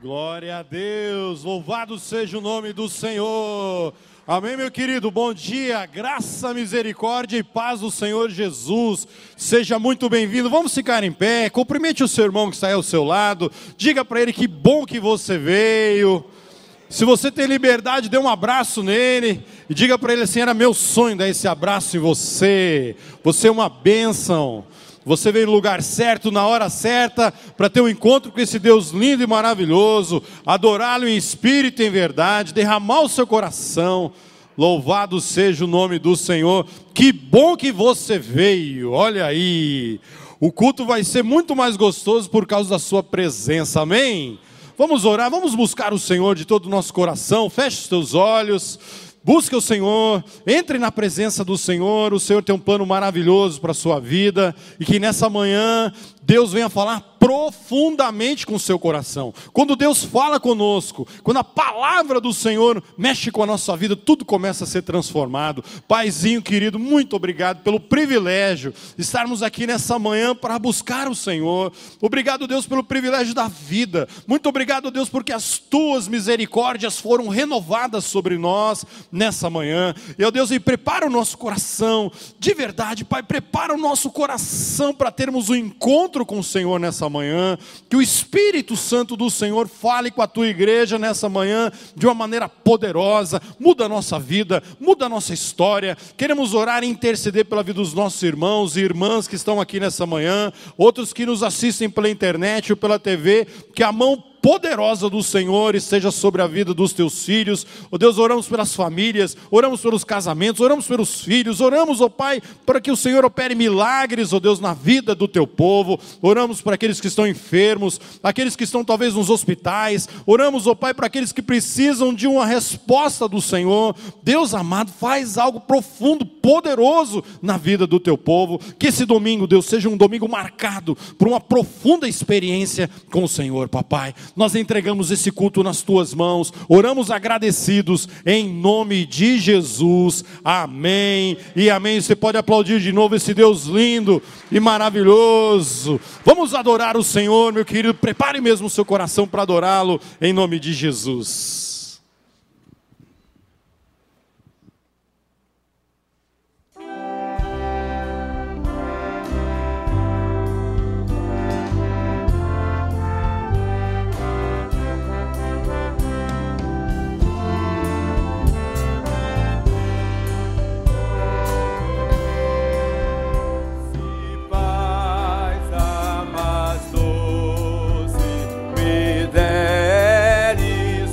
Glória a Deus, louvado seja o nome do Senhor. Amém, meu querido, bom dia, graça, misericórdia e paz do Senhor Jesus. Seja muito bem-vindo, vamos ficar em pé, cumprimente o seu irmão que está aí ao seu lado, diga para ele que bom que você veio. Se você tem liberdade, dê um abraço nele e diga para ele assim, era meu sonho dar esse abraço em você. Você é uma bênção. Você veio no lugar certo, na hora certa, para ter um encontro com esse Deus lindo e maravilhoso, adorá-lo em espírito e em verdade, derramar o seu coração. Louvado seja o nome do Senhor. Que bom que você veio, olha aí. O culto vai ser muito mais gostoso por causa da sua presença, amém? Vamos orar, vamos buscar o Senhor de todo o nosso coração. Feche os teus olhos. Busque o Senhor, entre na presença do Senhor. O Senhor tem um plano maravilhoso para a sua vida. E que nessa manhã Deus venha falar profundamente com o seu coração. Quando Deus fala conosco, quando a palavra do Senhor mexe com a nossa vida, tudo começa a ser transformado. Paizinho querido, muito obrigado pelo privilégio de estarmos aqui nessa manhã para buscar o Senhor. Obrigado, Deus, pelo privilégio da vida. Muito obrigado, Deus, porque as tuas misericórdias foram renovadas sobre nós nessa manhã. E, ó Deus, e prepara o nosso coração, de verdade, Pai, prepara o nosso coração para termos um encontro com o Senhor nessa manhã. Que o Espírito Santo do Senhor fale com a tua igreja nessa manhã de uma maneira poderosa. Muda a nossa vida, muda a nossa história. Queremos orar e interceder pela vida dos nossos irmãos e irmãs que estão aqui nessa manhã, outros que nos assistem pela internet ou pela TV, que a mão poderosa do Senhor esteja sobre a vida dos teus filhos. Ó Deus, oramos pelas famílias, oramos pelos casamentos, oramos pelos filhos, oramos, ó Pai, para que o Senhor opere milagres, ó Deus, na vida do teu povo. Oramos para aqueles que estão enfermos, aqueles que estão talvez nos hospitais. Oramos, ó Pai, para aqueles que precisam de uma resposta do Senhor. Deus amado, faz algo profundo, poderoso na vida do teu povo. Que esse domingo, Deus, seja um domingo marcado por uma profunda experiência com o Senhor, papai. Nós entregamos esse culto nas tuas mãos, oramos agradecidos em nome de Jesus, amém e amém. Você pode aplaudir de novo esse Deus lindo e maravilhoso. Vamos adorar o Senhor, meu querido, prepare mesmo o seu coração para adorá-lo em nome de Jesus. Deres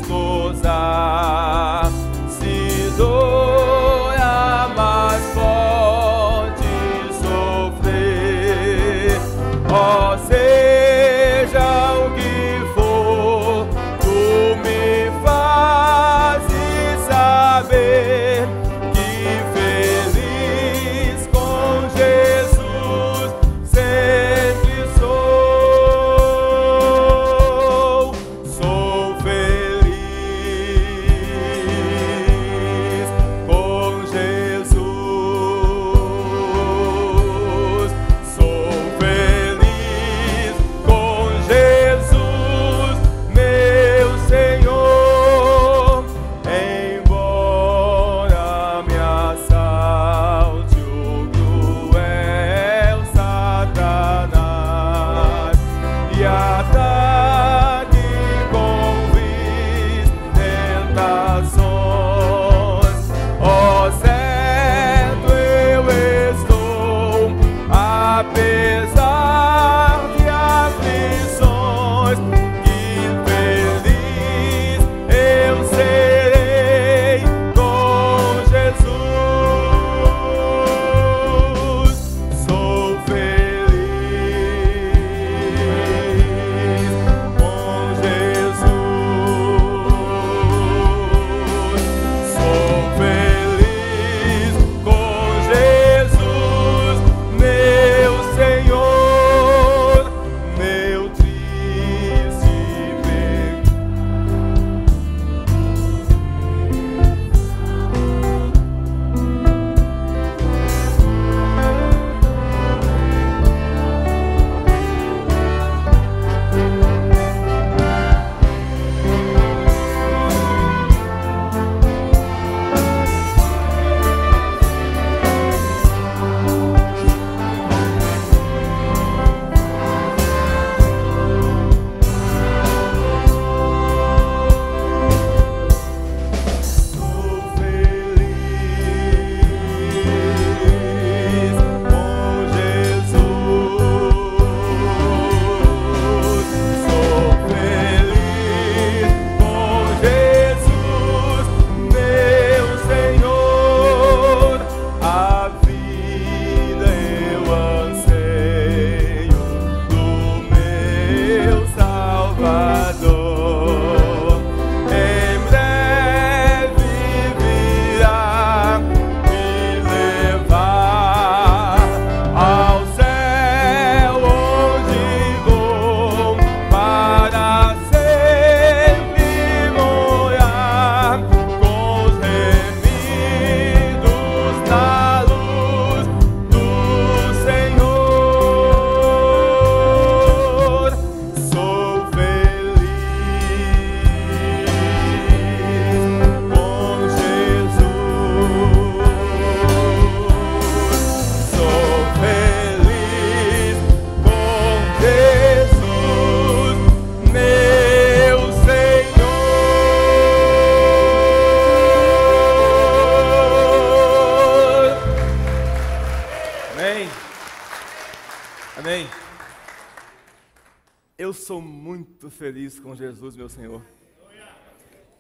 Eu sou muito feliz com Jesus, meu Senhor.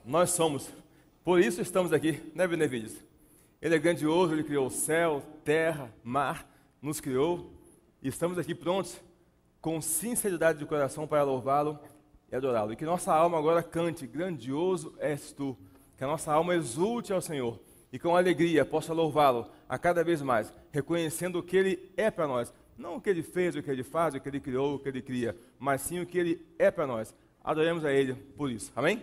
Nós somos, por isso estamos aqui, né, Benevides? Ele é grandioso, Ele criou o céu, terra, mar, nos criou. E estamos aqui prontos, com sinceridade de coração, para louvá-lo e adorá-lo. E que nossa alma agora cante, grandioso és tu. Que a nossa alma exulte ao Senhor. E com alegria possa louvá-lo a cada vez mais, reconhecendo o que Ele é para nós. Não o que Ele fez, o que Ele faz, o que Ele criou, o que Ele cria, mas sim o que Ele é para nós. Adoremos a Ele por isso. Amém?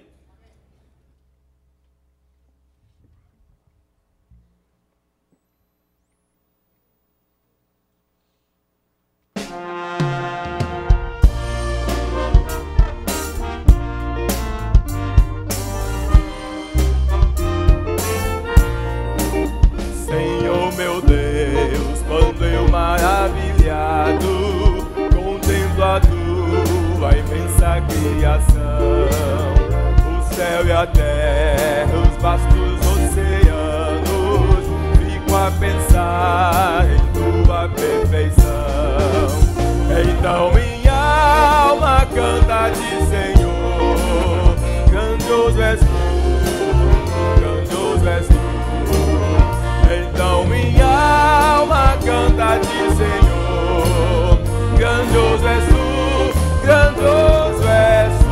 Senhor meu Deus, quando eu maravilhado contemplo a tua imensa criação, o céu e a terra, os vastos oceanos, fico a pensar em tua perfeição. Então minha alma canta a ti, Senhor, grandioso és tu, grandioso és tu. Então minha alma canta a ti, Senhor, grandioso és tu, grandioso és tu.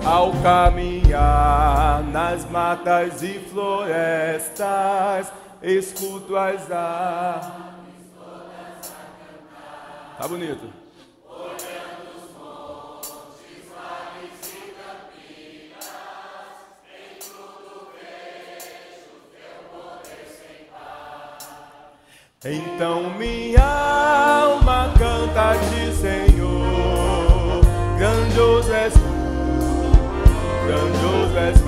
Ao caminhar nas matas e florestas, escuto as aves. Tá bonito. Então minha alma canta a ti, Senhor, grandioso és tu, grandioso és tu.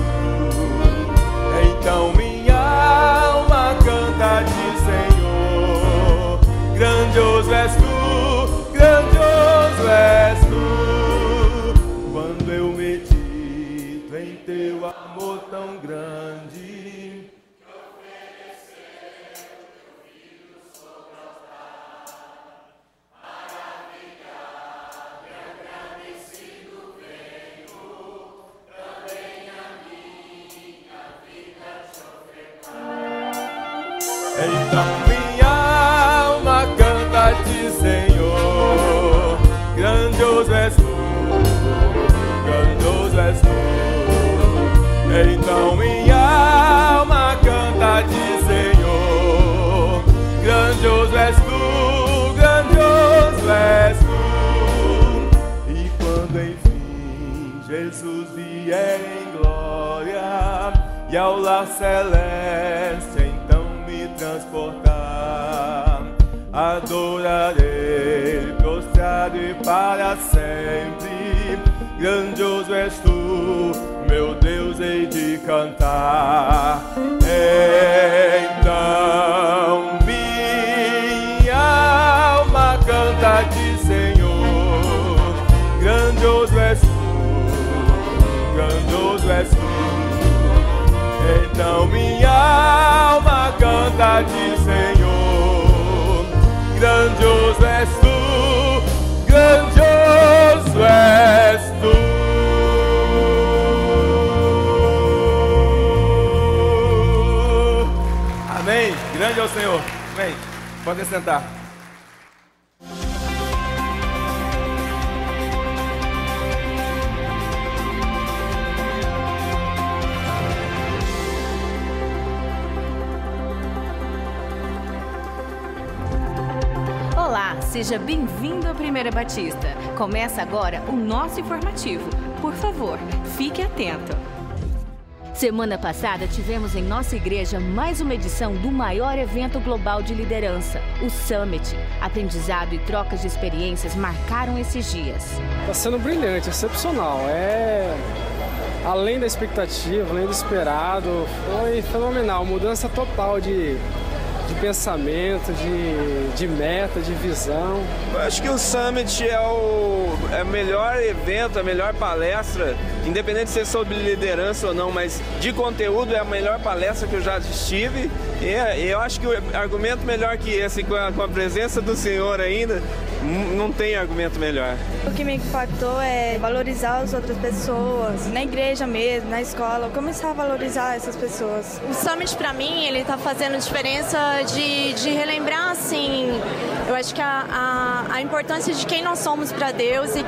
Então minha alma canta a ti, Senhor, grandioso és tu, grandioso és tu. Quando eu medito em teu amor tão grande, então minha alma canta a ti, Senhor, grandioso és tu, grandioso és tu. Então minha alma canta a ti, Senhor, grandioso és tu, grandioso és tu. E quando enfim Jesus vier em glória e ao lar celeste transportar, adorarei prostrado e para sempre. Grandioso és tu, meu Deus, hei de cantar. Então minha alma canta a ti, Senhor, grandioso és tu, grandioso és tu. Então minha alma canta a ti, Senhor, grandioso és tu, grandioso és tu. Amém. Grande é o Senhor. Amém. Pode sentar. Olá, seja bem-vindo à Primeira Batista. Começa agora o nosso informativo. Por favor, fique atento. Semana passada tivemos em nossa igreja mais uma edição do maior evento global de liderança, o Summit. Aprendizado e trocas de experiências marcaram esses dias. Está sendo brilhante, excepcional. Além da expectativa, além do esperado, foi fenomenal. Mudança total de pensamento, de meta, de visão. Eu acho que o Summit é o melhor evento, a melhor palestra, independente de ser sobre liderança ou não, mas de conteúdo é a melhor palestra que eu já estive. E eu acho que o argumento melhor que esse, com a presença do Senhor ainda, Não tem argumento melhor. O que me impactou é valorizar as outras pessoas, na igreja mesmo, na escola, começar a valorizar essas pessoas. O Summit, para mim, ele tá fazendo diferença de relembrar, assim, eu acho que a importância de quem nós somos para Deus e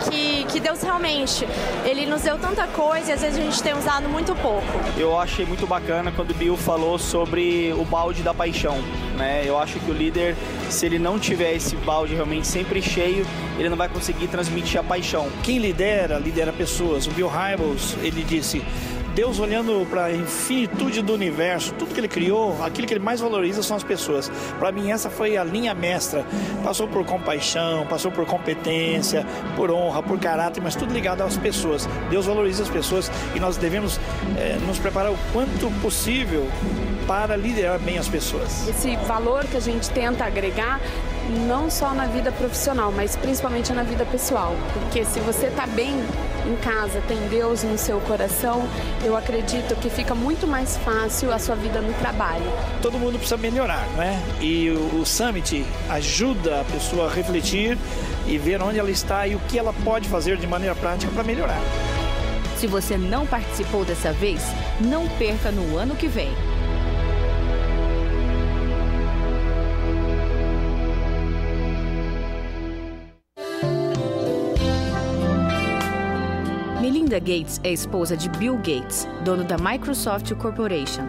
que Deus realmente, Ele nos deu tanta coisa e às vezes a gente tem usado muito pouco. Eu achei muito bacana quando o Bill falou sobre o balde da paixão, né? Eu acho que o líder, se ele não tiver esse balde realmente sempre cheio, ele não vai conseguir transmitir a paixão. Quem lidera pessoas. O Bill Hybels, ele disse: Deus, olhando para a infinitude do universo, tudo que Ele criou, aquilo que Ele mais valoriza são as pessoas. Para mim, essa foi a linha mestra. Passou por compaixão, passou por competência, por honra, por caráter, mas tudo ligado às pessoas. Deus valoriza as pessoas e nós devemos nos preparar o quanto possível para liderar bem as pessoas. Esse valor que a gente tenta agregar, não só na vida profissional, mas principalmente na vida pessoal. Porque se você está bem em casa, tem Deus no seu coração, eu acredito que fica muito mais fácil a sua vida no trabalho. Todo mundo precisa melhorar, né? E o Summit ajuda a pessoa a refletir e ver onde ela está e o que ela pode fazer de maneira prática para melhorar. Se você não participou dessa vez, não perca no ano que vem. Melinda Gates é esposa de Bill Gates, dono da Microsoft Corporation.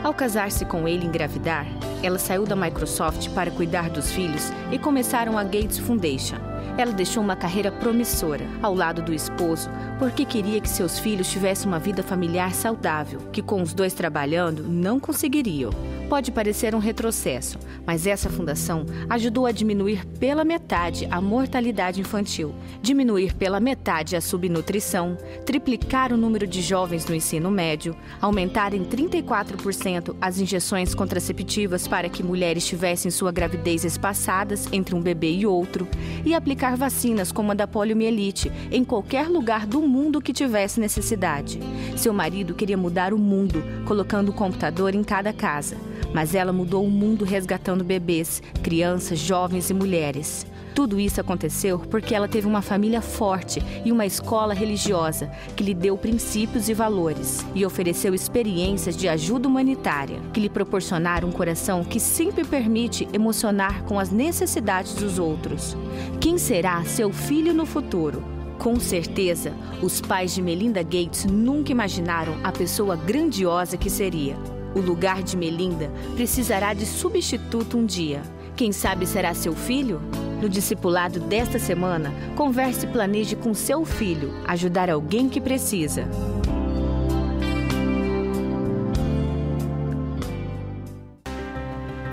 Ao casar-se com ele e engravidar, ela saiu da Microsoft para cuidar dos filhos e começaram a Gates Foundation. Ela deixou uma carreira promissora ao lado do esposo porque queria que seus filhos tivessem uma vida familiar saudável, que com os dois trabalhando não conseguiriam. Pode parecer um retrocesso, mas essa fundação ajudou a diminuir pela metade a mortalidade infantil, diminuir pela metade a subnutrição, triplicar o número de jovens no ensino médio, aumentar em 34% as injeções contraceptivas para que mulheres tivessem sua gravidez espaçadas entre um bebê e outro, e aplicar vacinas como a da poliomielite em qualquer lugar do mundo que tivesse necessidade. Seu marido queria mudar o mundo, colocando um computador em cada casa. Mas ela mudou o mundo resgatando bebês, crianças, jovens e mulheres. Tudo isso aconteceu porque ela teve uma família forte e uma escola religiosa que lhe deu princípios e valores e ofereceu experiências de ajuda humanitária que lhe proporcionaram um coração que sempre permite emocionar com as necessidades dos outros. Quem será seu filho no futuro? Com certeza, os pais de Melinda Gates nunca imaginaram a pessoa grandiosa que seria. O lugar de Melinda precisará de substituto um dia. Quem sabe será seu filho? No discipulado desta semana, converse e planeje com seu filho ajudar alguém que precisa.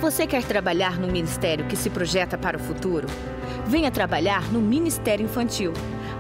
Você quer trabalhar no ministério que se projeta para o futuro? Venha trabalhar no Ministério Infantil.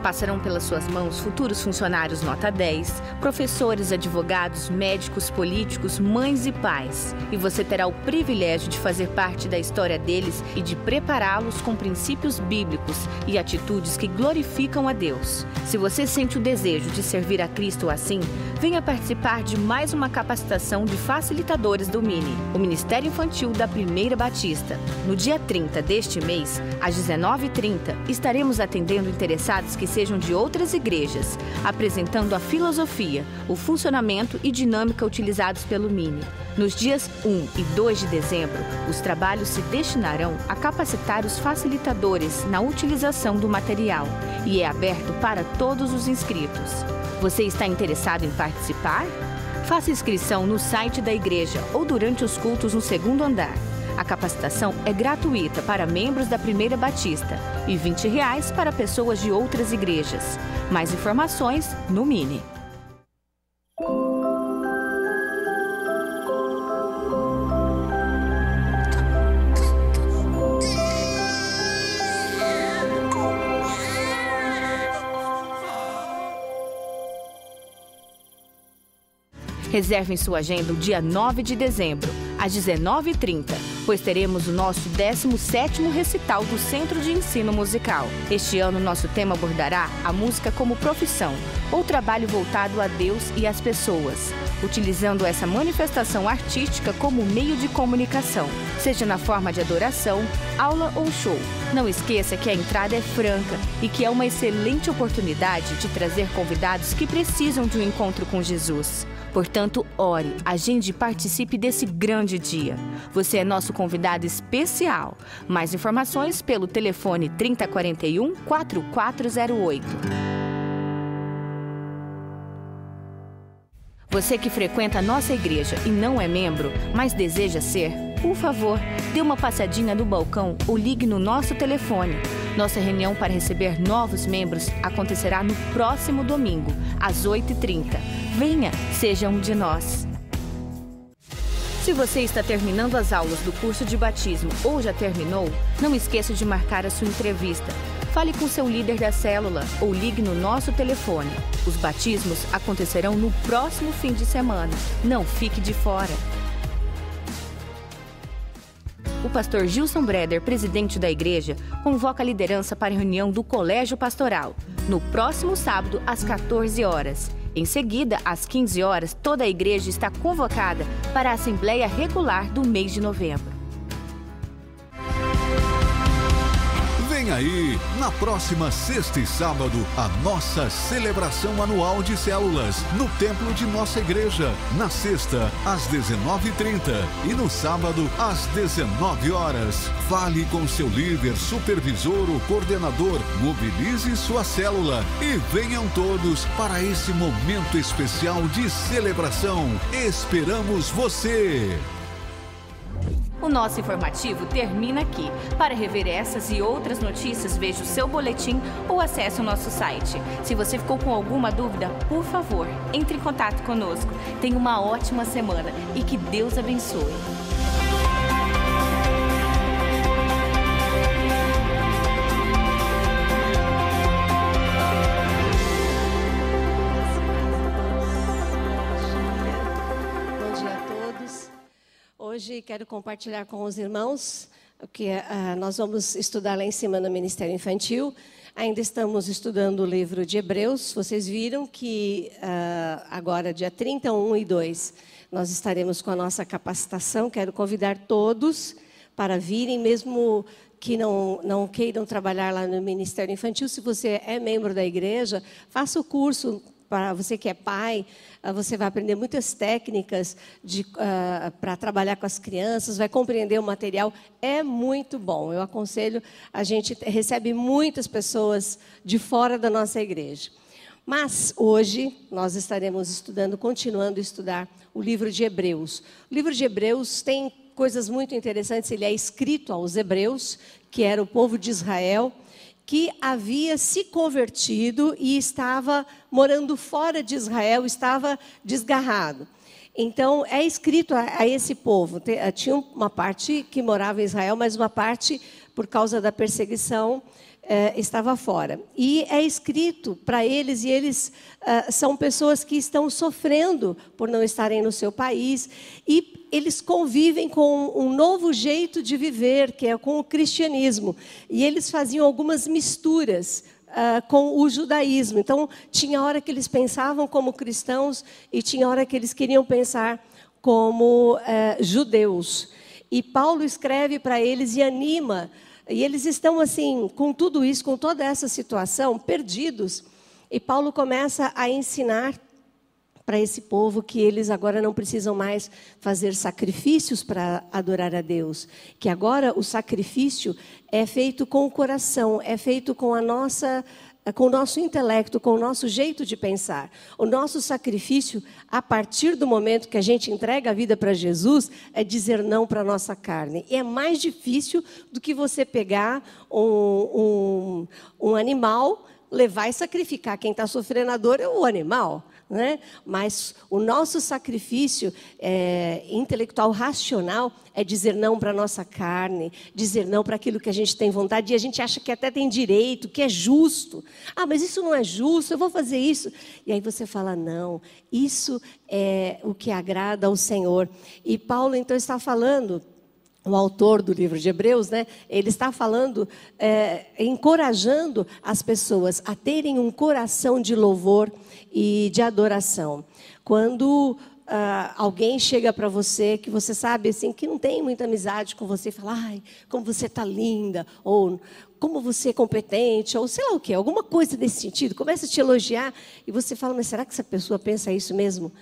Passarão pelas suas mãos futuros funcionários nota 10, professores, advogados, médicos, políticos, mães e pais. E você terá o privilégio de fazer parte da história deles e de prepará-los com princípios bíblicos e atitudes que glorificam a Deus. Se você sente o desejo de servir a Cristo assim, venha participar de mais uma capacitação de facilitadores do MINI, o Ministério Infantil da Primeira Batista. No dia 30 deste mês, às 19h30, estaremos atendendo interessados que sejam de outras igrejas, apresentando a filosofia, o funcionamento e dinâmica utilizados pelo MINI. Nos dias 1 e 2 de dezembro, os trabalhos se destinarão a capacitar os facilitadores na utilização do material e é aberto para todos os inscritos. Você está interessado em participar? Faça inscrição no site da igreja ou durante os cultos no segundo andar. A capacitação é gratuita para membros da Primeira Batista e R$ 20 para pessoas de outras igrejas. Mais informações no MINI. Reserve em sua agenda o dia 9 de dezembro, às 19h30, pois teremos o nosso 17º recital do Centro de Ensino Musical. Este ano, nosso tema abordará a música como profissão, ou trabalho voltado a Deus e às pessoas, utilizando essa manifestação artística como meio de comunicação. seja na forma de adoração, aula ou show. Não esqueça que a entrada é franca e que é uma excelente oportunidade de trazer convidados que precisam de um encontro com Jesus. Portanto, ore, agende e participe desse grande dia. Você é nosso convidado especial. Mais informações pelo telefone 3041-4408. Você que frequenta a nossa igreja e não é membro, mas deseja ser, por favor, dê uma passadinha no balcão ou ligue no nosso telefone. Nossa reunião para receber novos membros acontecerá no próximo domingo, às 8h30. Venha, seja um de nós. Se você está terminando as aulas do curso de batismo ou já terminou, não esqueça de marcar a sua entrevista. Fale com seu líder da célula ou ligue no nosso telefone. Os batismos acontecerão no próximo fim de semana. Não fique de fora. O pastor Gilson Breder, presidente da igreja, convoca a liderança para a reunião do Colégio Pastoral, no próximo sábado, às 14 horas. Em seguida, às 15 horas, toda a igreja está convocada para a Assembleia Regular do mês de novembro. Vem aí, na próxima sexta e sábado, a nossa celebração anual de células no templo de nossa igreja. Na sexta, às 19h30 e no sábado, às 19 horas. Fale com seu líder, supervisor ou coordenador, mobilize sua célula e venham todos para esse momento especial de celebração. Esperamos você! O nosso informativo termina aqui. Para rever essas e outras notícias, veja o seu boletim ou acesse o nosso site. Se você ficou com alguma dúvida, por favor, entre em contato conosco. Tenha uma ótima semana e que Deus abençoe. Hoje quero compartilhar com os irmãos o que nós vamos estudar lá em cima no Ministério Infantil. Ainda estamos estudando o livro de Hebreus. Vocês viram que agora, dia 31 e 2, nós estaremos com a nossa capacitação. Quero convidar todos para virem, mesmo que não queiram trabalhar lá no Ministério Infantil. Se você é membro da igreja, faça o curso. Para você que é pai, você vai aprender muitas técnicas para trabalhar com as crianças, vai compreender o material, é muito bom. Eu aconselho, a gente recebe muitas pessoas de fora da nossa igreja. Mas hoje nós estaremos continuando a estudar o livro de Hebreus. O livro de Hebreus tem coisas muito interessantes, ele é escrito aos hebreus, que era o povo de Israel, que havia se convertido e estava morando fora de Israel, estava desgarrado. Então, é escrito a esse povo. Tinha uma parte que morava em Israel, mas uma parte, por causa da perseguição, estava fora. E é escrito para eles, e eles são pessoas que estão sofrendo por não estarem no seu país, e eles convivem com um novo jeito de viver, que é com o cristianismo. E eles faziam algumas misturas com o judaísmo. Então, tinha hora que eles pensavam como cristãos e tinha hora que eles queriam pensar como judeus. E Paulo escreve para eles e anima. E eles estão assim, com tudo isso, com toda essa situação, perdidos. E Paulo começa a ensinar para esse povo que eles agora não precisam mais fazer sacrifícios para adorar a Deus. Que agora o sacrifício é feito com o coração, é feito com com o nosso intelecto, com o nosso jeito de pensar. O nosso sacrifício, a partir do momento que a gente entrega a vida para Jesus, é dizer não para a nossa carne. E é mais difícil do que você pegar um animal, levar e sacrificar. Quem está sofrendo a dor é o animal, né? Mas o nosso sacrifício intelectual, racional, é dizer não para a nossa carne, dizer não para aquilo que a gente tem vontade, e a gente acha que até tem direito, que é justo. Ah, mas isso não é justo, eu vou fazer isso. E aí você fala, não, isso é o que agrada ao Senhor. E Paulo, então, está falando, o autor do livro de Hebreus, né, ele está falando, encorajando as pessoas a terem um coração de louvor e de adoração. Quando alguém chega para você, que você sabe assim, que não tem muita amizade com você, e fala, ai, como você está linda, ou como você é competente, ou sei lá o quê, alguma coisa desse sentido, começa a te elogiar, e você fala, mas será que essa pessoa pensa isso mesmo?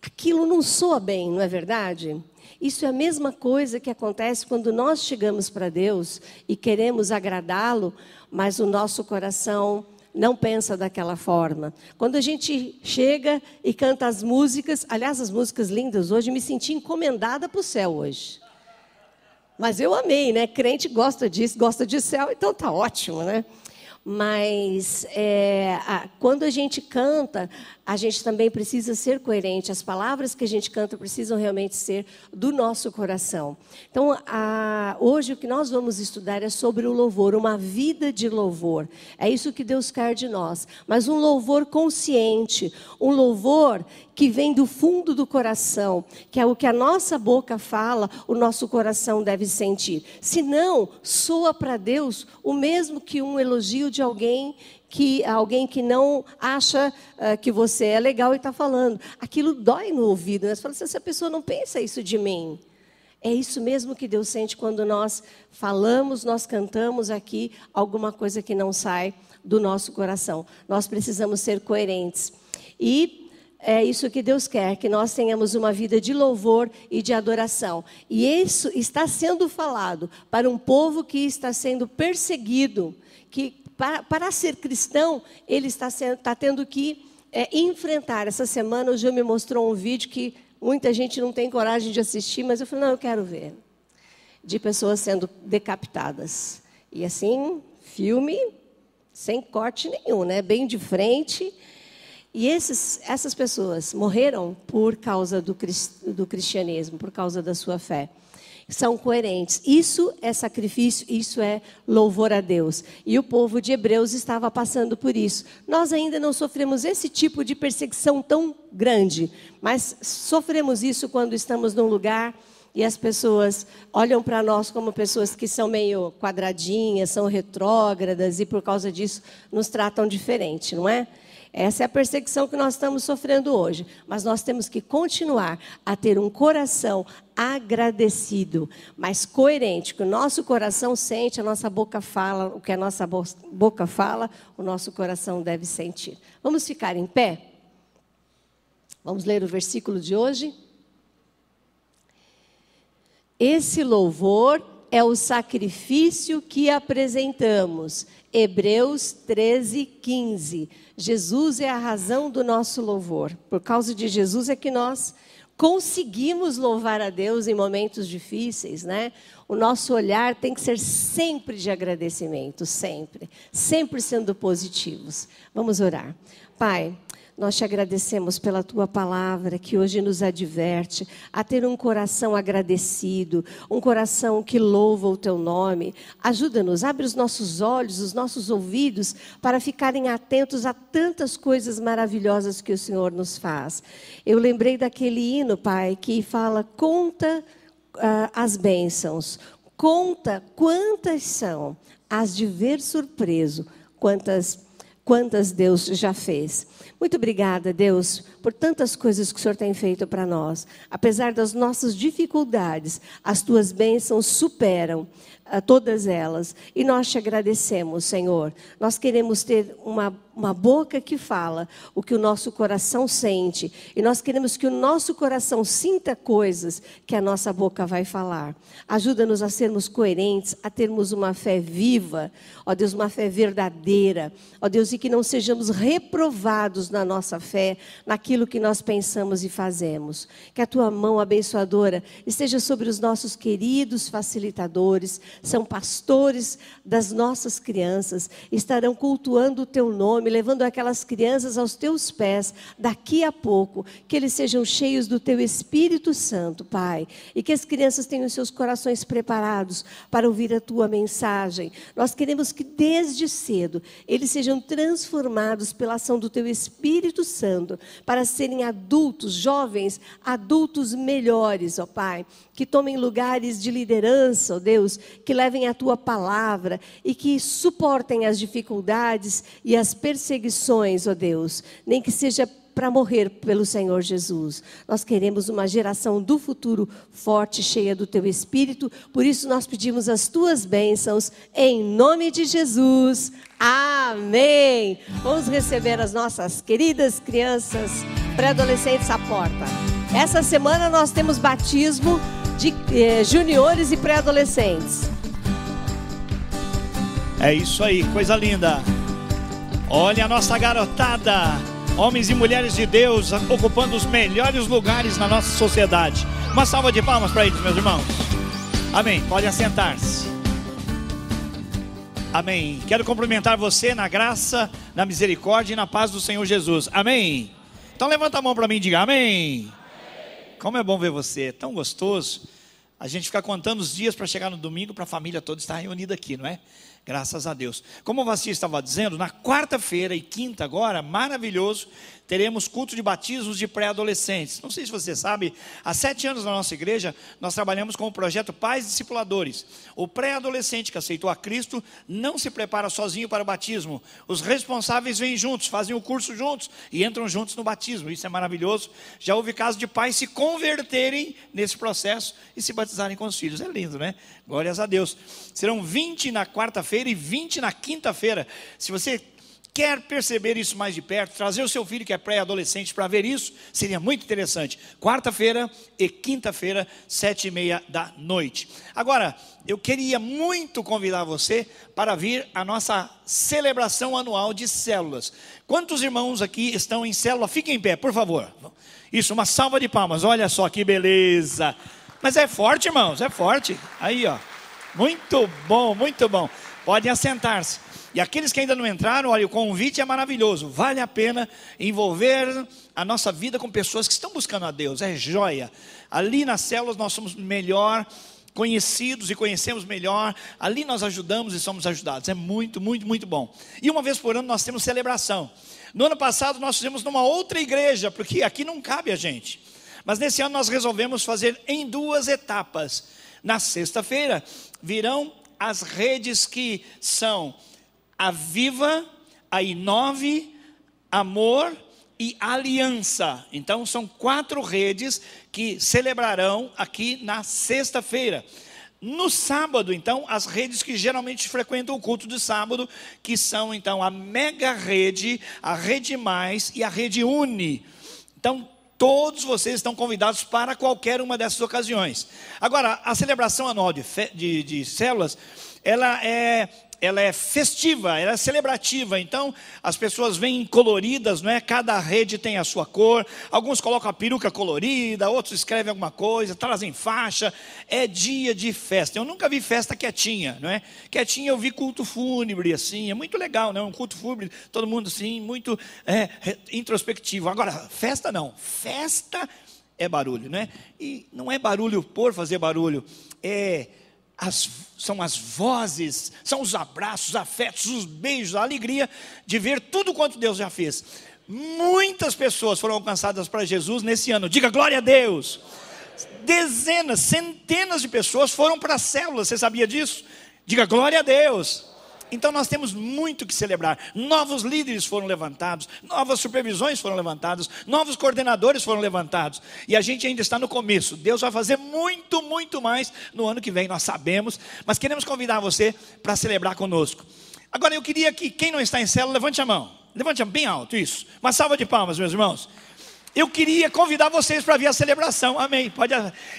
Aquilo não soa bem, não é verdade? Isso é a mesma coisa que acontece quando nós chegamos para Deus e queremos agradá-lo, mas o nosso coração não pensa daquela forma. Quando a gente chega e canta as músicas, aliás, as músicas lindas hoje, me senti encomendada para o céu hoje. Mas eu amei, né? Crente gosta disso, gosta de céu, então tá ótimo, né? Mas quando a gente canta, a gente também precisa ser coerente. As palavras que a gente canta precisam realmente ser do nosso coração. Então, hoje o que nós vamos estudar é sobre o louvor, uma vida de louvor. É isso que Deus quer de nós. Mas um louvor consciente, um louvor que vem do fundo do coração, que é o que a nossa boca fala, o nosso coração deve sentir. Senão, soa para Deus o mesmo que um elogio de alguém que não acha que você é legal e está falando. Aquilo dói no ouvido, né? Você fala assim, essa pessoa não pensa isso de mim. É isso mesmo que Deus sente quando nós falamos, nós cantamos aqui alguma coisa que não sai do nosso coração. Nós precisamos ser coerentes. E é isso que Deus quer, que nós tenhamos uma vida de louvor e de adoração. E isso está sendo falado para um povo que está sendo perseguido, que para ser cristão, ele está tendo que enfrentar. Essa semana o Gil me mostrou um vídeo que muita gente não tem coragem de assistir, mas eu falei, não, eu quero ver. De pessoas sendo decapitadas. E assim, filme sem corte nenhum, né? Bem de frente. E essas pessoas morreram por causa do cristianismo, por causa da sua fé. São coerentes. Isso é sacrifício, isso é louvor a Deus. E o povo de Hebreus estava passando por isso. Nós ainda não sofremos esse tipo de perseguição tão grande, mas sofremos isso quando estamos num lugar e as pessoas olham para nós como pessoas que são meio quadradinhas, são retrógradas e por causa disso nos tratam diferente, não é? Essa é a perseguição que nós estamos sofrendo hoje. Mas nós temos que continuar a ter um coração agradecido, mas coerente, que o nosso coração sente, a nossa boca fala, o que a nossa boca fala, o nosso coração deve sentir. Vamos ficar em pé? Vamos ler o versículo de hoje? Esse louvor é o sacrifício que apresentamos. Hebreus 13:15. Jesus é a razão do nosso louvor. Por causa de Jesus é que nós conseguimos louvar a Deus em momentos difíceis, né? O nosso olhar tem que ser sempre de agradecimento, sempre. Sempre sendo positivos. Vamos orar. Pai, nós te agradecemos pela tua palavra que hoje nos adverte a ter um coração agradecido, um coração que louva o teu nome. Ajuda-nos, abre os nossos olhos, os nossos ouvidos para ficarem atentos a tantas coisas maravilhosas que o Senhor nos faz. Eu lembrei daquele hino, Pai, que fala, conta as bênçãos, conta quantas são, as de ver surpreso, quantas Deus já fez. Muito obrigada, Deus, por tantas coisas que o Senhor tem feito para nós. Apesar das nossas dificuldades, as tuas bênçãos superam todas elas. E nós te agradecemos, Senhor. Nós queremos ter uma boca que fala o que o nosso coração sente. E nós queremos que o nosso coração sinta coisas que a nossa boca vai falar. Ajuda-nos a sermos coerentes, a termos uma fé viva, ó Deus, uma fé verdadeira. Ó Deus, e que não sejamos reprovados na nossa fé, naquilo que nós pensamos e fazemos. Que a tua mão abençoadora esteja sobre os nossos queridos facilitadores, são pastores das nossas crianças, estarão cultuando o teu nome, levando aquelas crianças aos teus pés, daqui a pouco, que eles sejam cheios do teu Espírito Santo, Pai, e que as crianças tenham seus corações preparados para ouvir a tua mensagem. Nós queremos que desde cedo eles sejam transformados pela ação do teu Espírito Santo, para serem adultos, jovens, adultos melhores, ó Pai, que tomem lugares de liderança, ó Deus, que levem a tua palavra e que suportem as dificuldades e as perseguições, ó Deus, nem que seja para morrer pelo Senhor Jesus. Nós queremos uma geração do futuro forte, cheia do Teu Espírito. Por isso nós pedimos as Tuas bênçãos, em nome de Jesus. Amém. Vamos receber as nossas queridas crianças pré-adolescentes à porta. Essa semana nós temos batismo de juniores e pré-adolescentes. É isso aí, coisa linda. Olha a nossa garotada, homens e mulheres de Deus ocupando os melhores lugares na nossa sociedade. Uma salva de palmas para eles, meus irmãos. Amém, pode assentar-se. Amém. Quero cumprimentar você na graça, na misericórdia e na paz do Senhor Jesus. Amém. Então levanta a mão para mim e diga amém. Como é bom ver você, tão gostoso. A gente fica contando os dias para chegar no domingo, para a família toda estar reunida aqui, não é? Graças a Deus. Como o Vassi estava dizendo, na quarta-feira e quinta agora, maravilhoso, teremos culto de batismos de pré-adolescentes. Não sei se você sabe, há 7 anos na nossa igreja, nós trabalhamos com o projeto Pais Discipuladores. O pré-adolescente que aceitou a Cristo não se prepara sozinho para o batismo. Os responsáveis vêm juntos, fazem o curso juntos e entram juntos no batismo. Isso é maravilhoso. Já houve casos de pais se converterem nesse processo e se batizarem com os filhos. É lindo, né? Glórias a Deus. Serão 20 na quarta-feira e 20 na quinta-feira. Se você quer perceber isso mais de perto, trazer o seu filho que é pré-adolescente para ver isso, seria muito interessante. Quarta-feira e quinta-feira, 7h30 da noite. Agora, eu queria muito convidar você para vir à nossa celebração anual de células. Quantos irmãos aqui estão em célula? Fiquem em pé, por favor. Isso, uma salva de palmas. Olha só que beleza. Mas é forte, irmãos, é forte. Aí, ó. Muito bom, muito bom. Podem assentar-se. E aqueles que ainda não entraram, olha, o convite é maravilhoso. Vale a pena envolver a nossa vida com pessoas que estão buscando a Deus. É joia. Ali nas células nós somos melhor conhecidos e conhecemos melhor. Ali nós ajudamos e somos ajudados. É muito, muito, muito bom. E uma vez por ano nós temos celebração. No ano passado nós fizemos numa outra igreja, porque aqui não cabe a gente. Mas nesse ano nós resolvemos fazer em 2 etapas. Na sexta-feira virão as redes que são a Viva, a Inove, Amor e Aliança. Então são 4 redes que celebrarão aqui na sexta-feira. No sábado, então, as redes que geralmente frequentam o culto de sábado, que são então a Mega Rede, a Rede Mais e a Rede Uni. Então, todos vocês estão convidados para qualquer uma dessas ocasiões. Agora, a celebração anual de células, ela é festiva, ela é celebrativa. Então, as pessoas vêm coloridas, não é? Cada rede tem a sua cor. Alguns colocam a peruca colorida, outros escrevem alguma coisa, trazem faixa. É dia de festa. Eu nunca vi festa quietinha, não é? Quietinha eu vi culto fúnebre, assim. É muito legal, não é? Um culto fúnebre, todo mundo assim, muito introspectivo. Agora, festa não. Festa é barulho, não é? E não é barulho por fazer barulho. São as vozes, são os abraços, os afetos, os beijos, a alegria de ver tudo quanto Deus já fez. Muitas pessoas foram alcançadas para Jesus nesse ano. Diga glória a Deus. Dezenas, centenas de pessoas foram para as células. Você sabia disso? Diga glória a Deus. Então nós temos muito que celebrar. Novos líderes foram levantados, novas supervisões foram levantadas, novos coordenadores foram levantados. E a gente ainda está no começo. Deus vai fazer muito, muito mais no ano que vem, nós sabemos. Mas queremos convidar você para celebrar conosco. Agora eu queria que quem não está em célula, levante a mão. Levante a mão bem alto, isso. Uma salva de palmas, meus irmãos. Eu queria convidar vocês para vir a celebração, amém.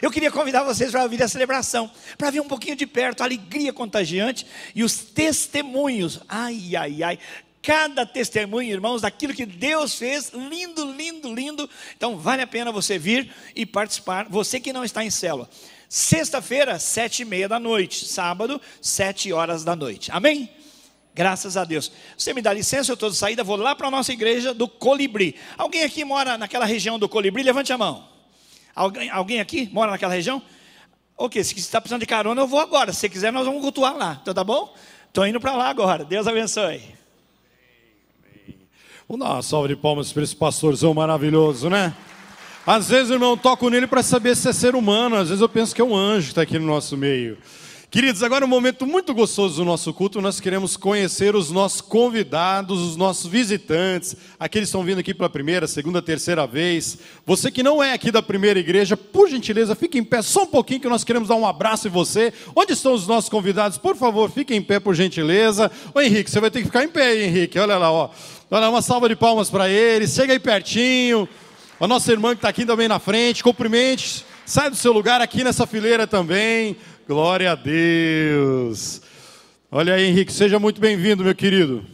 Eu queria convidar vocês para vir a celebração, para ver um pouquinho de perto a alegria contagiante e os testemunhos. Ai, ai, ai. Cada testemunho, irmãos, daquilo que Deus fez, lindo, lindo, lindo. Então vale a pena você vir e participar, você que não está em célula. Sexta-feira, 7h30 da noite, sábado, 7 horas da noite, amém? Graças a Deus. Você me dá licença, eu estou de saída, vou lá para a nossa igreja do Colibri. Alguém aqui mora naquela região do Colibri? Levante a mão. Alguém aqui mora naquela região? Ok, se você está precisando de carona, eu vou agora. Se você quiser, nós vamos cultuar lá. Então tá bom? Estou indo para lá agora. Deus abençoe. Vamos dar uma salva de palmas para esse pastorzão maravilhoso, né? Às vezes, irmão, eu toco nele para saber se é ser humano. Às vezes eu penso que é um anjo que está aqui no nosso meio. Queridos, agora é um momento muito gostoso do nosso culto. Nós queremos conhecer os nossos convidados, os nossos visitantes, aqueles que estão vindo aqui pela primeira, segunda, terceira vez. Você que não é aqui da primeira igreja, por gentileza, fique em pé só um pouquinho que nós queremos dar um abraço em você. Onde estão os nossos convidados? Por favor, fiquem em pé, por gentileza. Ô Henrique, você vai ter que ficar em pé aí, Henrique. Olha lá, ó. Olha, uma salva de palmas para eles. Chega aí pertinho. A nossa irmã que está aqui também na frente, cumprimente. Sai do seu lugar aqui nessa fileira também. Glória a Deus. Olha aí, Henrique, seja muito bem-vindo, meu querido.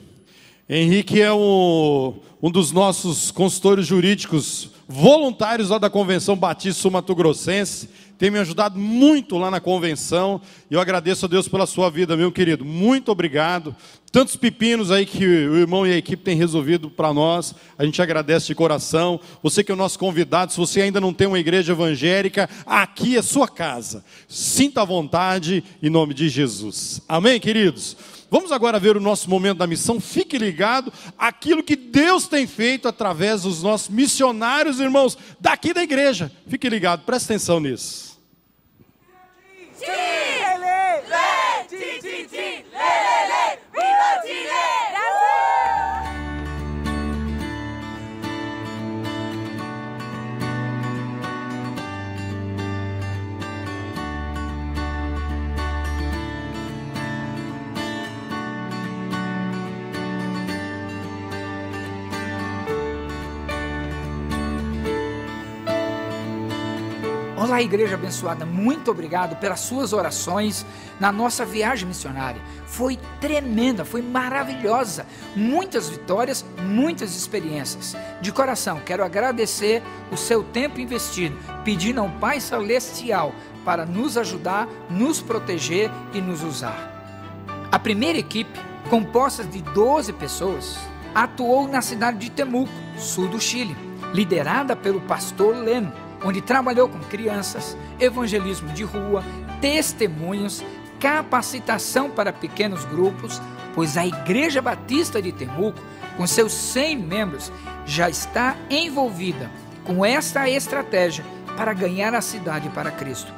Henrique é um dos nossos consultores jurídicos voluntários lá da Convenção Batista Sul-Mato-Grossense. Tem me ajudado muito lá na convenção. E eu agradeço a Deus pela sua vida, meu querido. Muito obrigado. Tantos pepinos aí que o irmão e a equipe têm resolvido para nós. A gente agradece de coração. Você que é o nosso convidado, se você ainda não tem uma igreja evangélica, aqui é sua casa. Sinta à vontade em nome de Jesus. Amém, queridos? Vamos agora ver o nosso momento da missão. Fique ligado àquilo que Deus tem feito através dos nossos missionários, irmãos, daqui da igreja. Fique ligado, presta atenção nisso. Olá, igreja abençoada, muito obrigado pelas suas orações na nossa viagem missionária. Foi tremenda, foi maravilhosa, muitas vitórias, muitas experiências. De coração, quero agradecer o seu tempo investido, pedindo ao Pai Celestial para nos ajudar, nos proteger e nos usar. A primeira equipe, composta de 12 pessoas, atuou na cidade de Temuco, sul do Chile, liderada pelo pastor Leno, onde trabalhou com crianças, evangelismo de rua, testemunhos, capacitação para pequenos grupos, pois a Igreja Batista de Temuco, com seus 100 membros, já está envolvida com esta estratégia para ganhar a cidade para Cristo.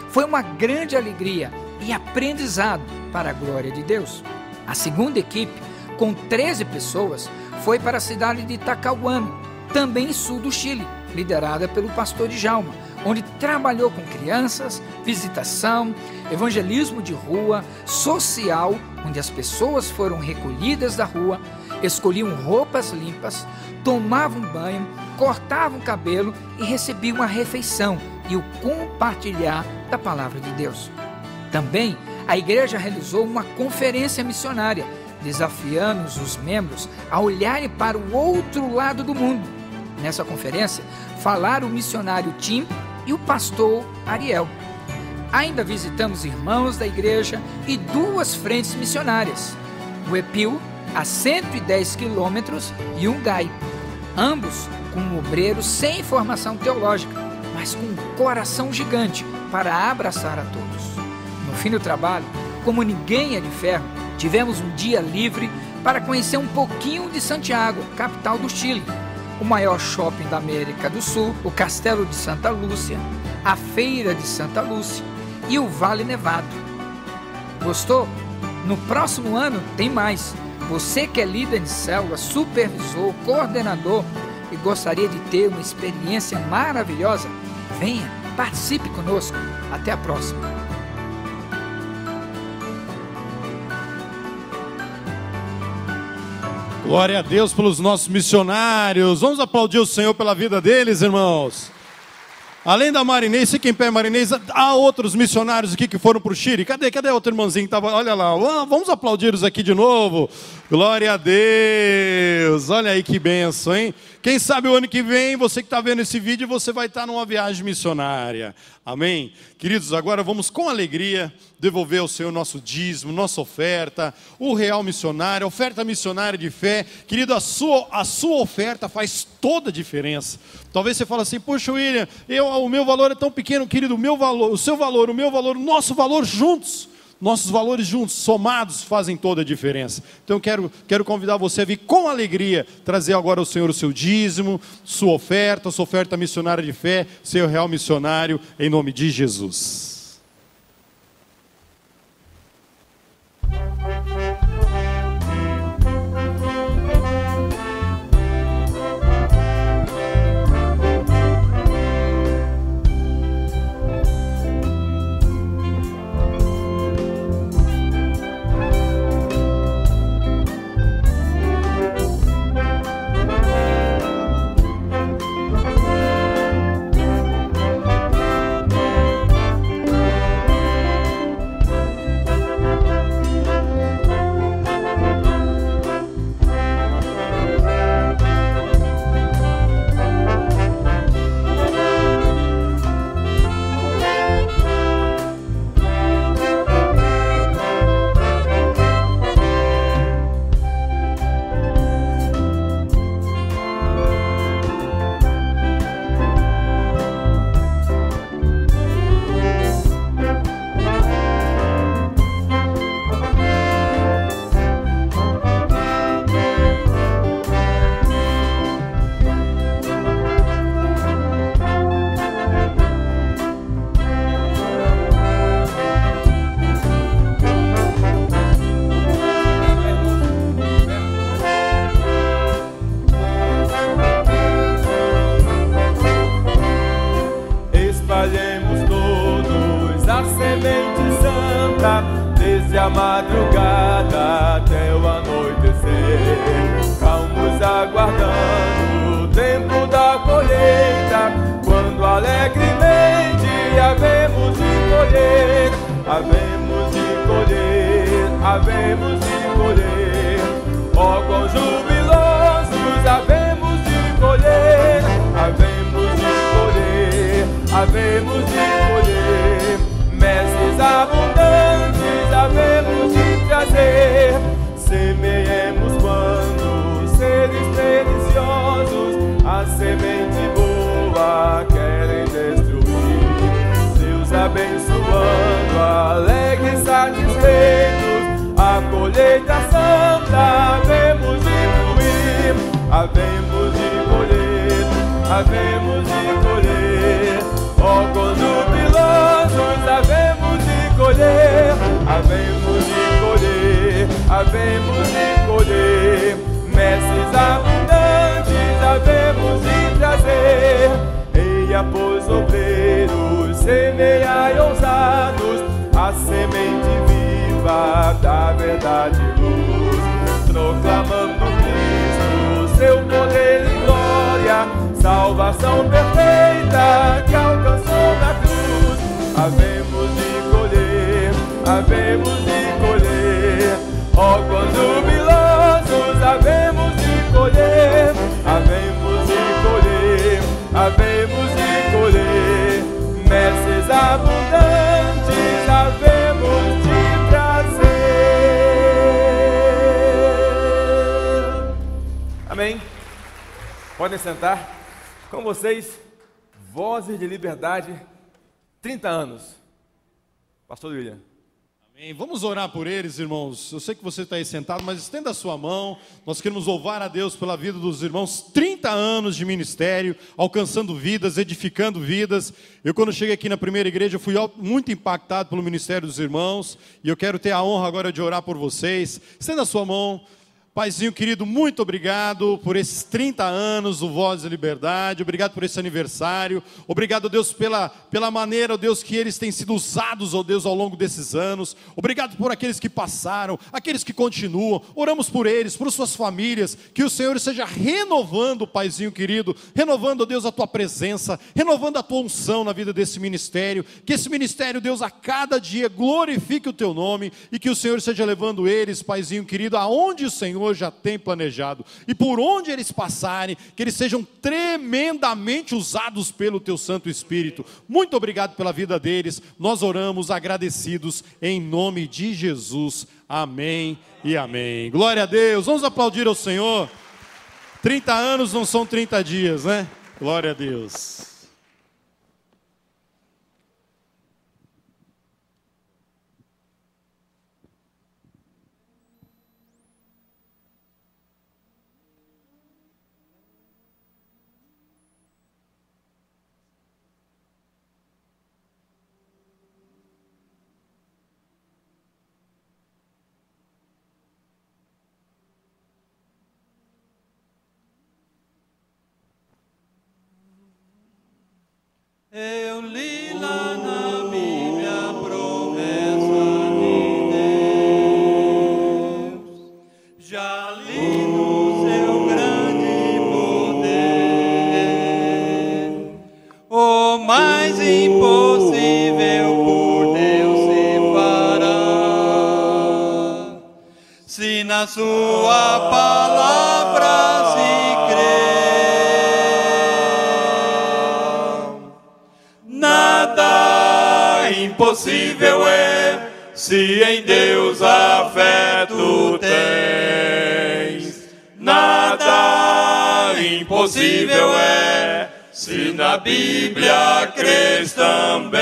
Foi uma grande alegria e aprendizado para a glória de Deus. A segunda equipe, com 13 pessoas, foi para a cidade de Talcahuano, também sul do Chile, liderada pelo pastor Djalma, onde trabalhou com crianças, visitação, evangelismo de rua, social, onde as pessoas foram recolhidas da rua, escolhiam roupas limpas, tomavam banho, cortavam cabelo e recebiam a refeição e o compartilhar da palavra de Deus. Também a igreja realizou uma conferência missionária, desafiando os membros a olharem para o outro lado do mundo. Nessa conferência, falaram o missionário Tim e o pastor Ariel. Ainda visitamos irmãos da igreja e 2 frentes missionárias, o Epil, a 110 quilômetros, e o Gai, ambos com obreiros sem formação teológica, mas com um coração gigante para abraçar a todos. No fim do trabalho, como ninguém é de ferro, tivemos um dia livre para conhecer um pouquinho de Santiago, capital do Chile, o maior shopping da América do Sul, o Castelo de Santa Lúcia, a Feira de Santa Lúcia e o Vale Nevado. Gostou? No próximo ano tem mais. Você que é líder de célula, supervisor, coordenador e gostaria de ter uma experiência maravilhosa, venha, participe conosco. Até a próxima. Glória a Deus pelos nossos missionários. Vamos aplaudir o Senhor pela vida deles, irmãos. Além da Marinês, fiquem em pé, Marinês. Há outros missionários aqui que foram para o Chile. Cadê a outra irmãzinha que estava? Olha lá, vamos aplaudir-os aqui de novo. Glória a Deus. Olha aí que bênção, hein? Quem sabe o ano que vem, você que está vendo esse vídeo, você vai estar numa viagem missionária. Amém? Queridos, agora vamos com alegria devolver ao Senhor nosso dízimo, nossa oferta, o real missionário, a oferta missionária de fé. Querido, a sua oferta faz toda a diferença. Talvez você fale assim, poxa, William, o meu valor é tão pequeno. Querido, o meu valor, o seu valor, o meu valor, o nosso valor juntos, nossos valores juntos, somados, fazem toda a diferença. Então eu quero convidar você a vir com alegria, trazer agora ao Senhor o seu dízimo, sua oferta missionária de fé, seu real missionário, em nome de Jesus. desde a madrugada até o anoitecer, calmos aguardando o tempo da colheita, quando alegremente havemos de colher, havemos de colher, havemos de colher. Ó, quão jubilosos havemos de colher, havemos de colher, havemos de colher. Mestres abundantes havemos de trazer, semeemos quando seres deliciosos a semente boa querem destruir. Deus abençoando, alegres, satisfeitos, a colheita santa havemos de fluir, havemos de colher, havemos de colher. Ó, quão jubilosos havemos de colher, havemos de colher, havemos de colher. Mestres abundantes havemos de trazer. Eia, pois, obreiros, semeai ousados a semente viva da verdade e luz, proclamando Cristo, seu poder e glória, salvação perfeita que alcançou na cruz. Havemos de colher, havemos de colher. Ó, quão jubilosos havemos de colher, havemos de colher, havemos de colher. Mestres abundantes havemos de trazer. Amém. Podem sentar. Com vocês, Vozes de Liberdade, 30 anos. Pastor William. Amém. Vamos orar por eles, irmãos. Eu sei que você está aí sentado, mas estenda a sua mão. Nós queremos louvar a Deus pela vida dos irmãos. 30 anos de ministério, alcançando vidas, edificando vidas. Eu, quando cheguei aqui na primeira igreja, fui muito impactado pelo ministério dos irmãos. E eu quero ter a honra agora de orar por vocês. Estenda a sua mão. Paizinho querido, muito obrigado por esses 30 anos do Voz da Liberdade, obrigado por esse aniversário, obrigado, Deus, pela maneira, Deus, que eles têm sido usados, ó Deus, ao longo desses anos, obrigado por aqueles que passaram, aqueles que continuam, oramos por eles, por suas famílias, que o Senhor seja renovando, Paizinho querido, renovando, ó Deus, a Tua presença, renovando a Tua unção na vida desse ministério, que esse ministério, Deus, a cada dia glorifique o Teu nome, e que o Senhor esteja levando eles, Paizinho querido, aonde o Senhor já tem planejado, e por onde eles passarem, que eles sejam tremendamente usados pelo Teu Santo Espírito. Muito obrigado pela vida deles, nós oramos agradecidos em nome de Jesus, amém e amém. Glória a Deus, vamos aplaudir ao Senhor. 30 anos não são 30 dias, né? Glória a Deus. Eu li lá na Bíblia a promessa de Deus, já li no seu grande poder, o mais impossível por Deus se fará, se na sua palavra se crer. Nada impossível é, se em Deus a fé tu tens. Nada impossível é, se na Bíblia crês também.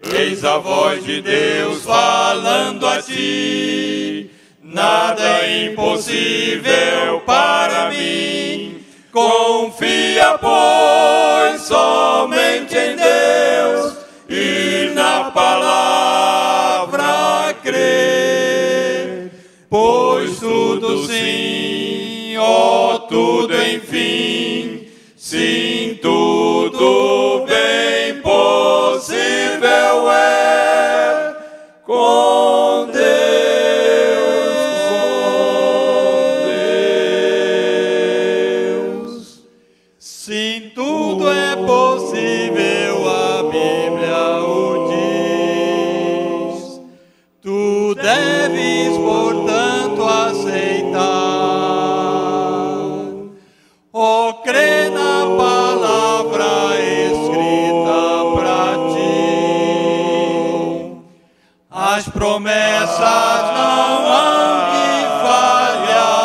Eis a voz de Deus falando a ti, nada é impossível para mim. Confia, pois, somente em Deus e na palavra crê. Pois tudo sim, ó, tudo enfim, sim, tudo bem possível é com Deus. Sim, tudo é possível, a Bíblia o diz. Tu deves, portanto, aceitar. Oh, crê na palavra escrita pra ti. As promessas não hão de falhar.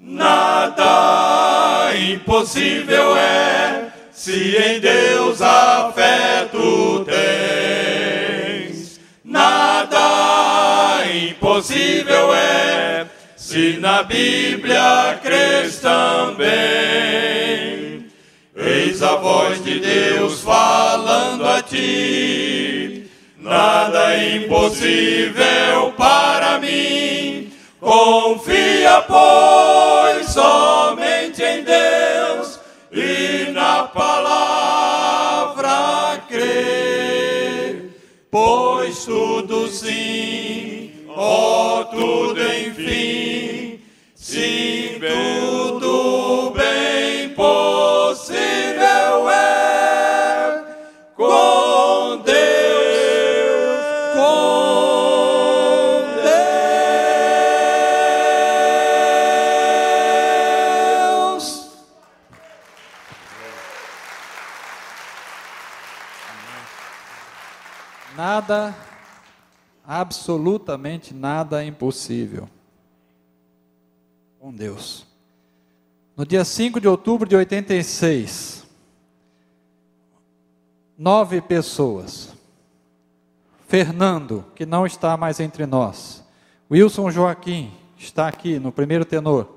Nada impossível é, se em Deus a fé tu tens. Nada impossível é, se na Bíblia crês também. Eis a voz de Deus falando a ti, nada impossível para mim. Confia, pois, somente em Deus e na palavra crê. Pois tudo sim, ó, tudo enfim, sim, tudo bem possível é com Deus, com Deus. Nada, absolutamente nada é impossível com Deus. No dia 5 de outubro de 86, 9 pessoas. Fernando, que não está mais entre nós. Wilson Joaquim, está aqui no primeiro tenor.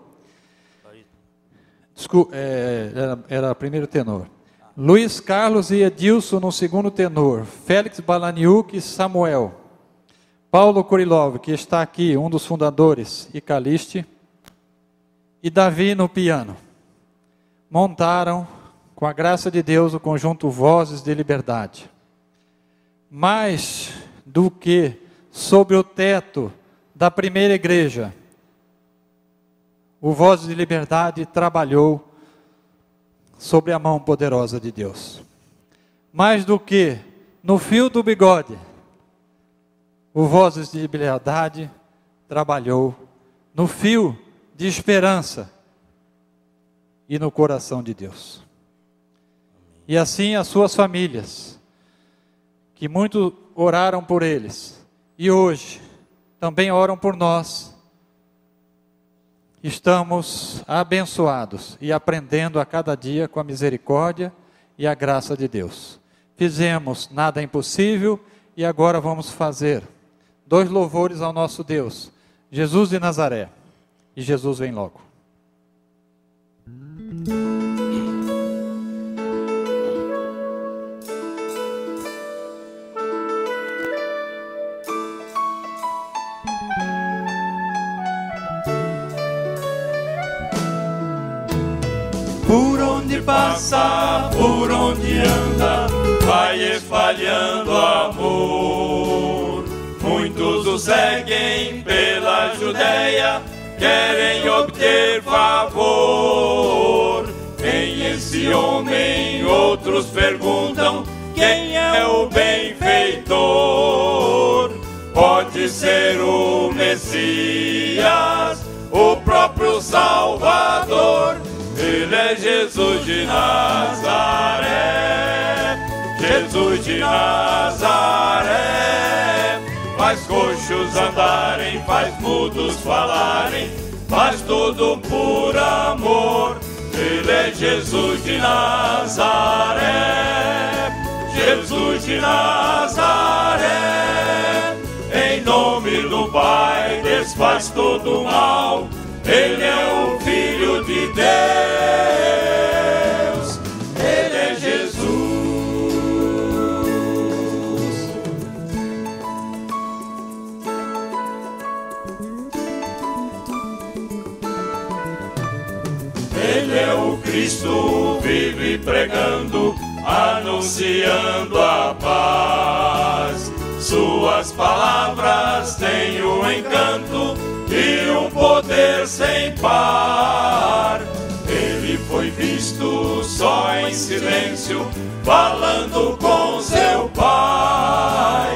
Era primeiro tenor. Luiz Carlos e Edilson no segundo tenor. Félix Balaniuk e Samuel. Paulo Kurilov, que está aqui, um dos fundadores, e Caliste. E Davi no piano. Montaram, com a graça de Deus, o conjunto Vozes de Liberdade. Mais do que sobre o teto da primeira igreja, o Vozes de Liberdade trabalhou sobre a mão poderosa de Deus. Mais do que no fio do bigode, o Vozes de Liberdade trabalhou no fio de esperança e no coração de Deus. E assim as suas famílias, que muito oraram por eles, e hoje também oram por nós, estamos abençoados e aprendendo a cada dia com a misericórdia e a graça de Deus. Fizemos Nada Impossível e agora vamos fazer 2 louvores ao nosso Deus, Jesus de Nazaré, e Jesus vem logo. Por onde passa, por onde anda, vai espalhando amor. Muitos o seguem pela Judéia, querem obter favor. Quem esse homem? Outros perguntam, quem é o benfeitor? Pode ser o Messias, o próprio Salvador. Ele é Jesus de Nazaré, Jesus de Nazaré. Faz coxos andarem, faz mudos falarem, faz tudo por amor. Ele é Jesus de Nazaré, Jesus de Nazaré. Em nome do Pai desfaz todo o mal. Ele é o Filho de Deus, Ele é Jesus. Ele é o Cristo, vive pregando, anunciando a paz. Suas palavras têm um encanto e um poder sem par. Ele foi visto só em silêncio, falando com seu Pai.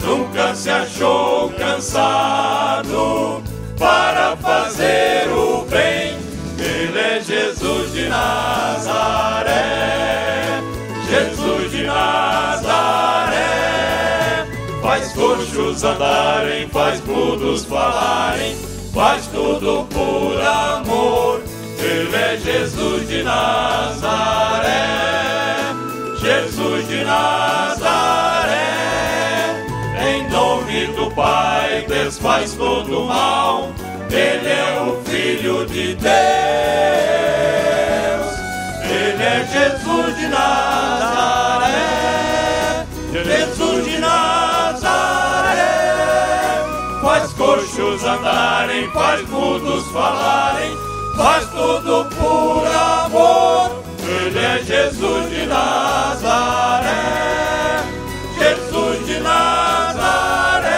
Nunca se achou cansado para fazer o bem. Ele é Jesus de Nazaré, Jesus de Nazaré. Faz coxos andarem, faz mudos falarem, faz tudo por amor. Ele é Jesus de Nazaré, Jesus de Nazaré. Em nome do Pai desfaz todo o mal. Ele é o Filho de Deus. Ele é Jesus de Nazaré, Jesus de Nazaré. Faz coxos andarem, faz mudos falarem, faz tudo por amor. Ele é Jesus de Nazaré, Jesus de Nazaré.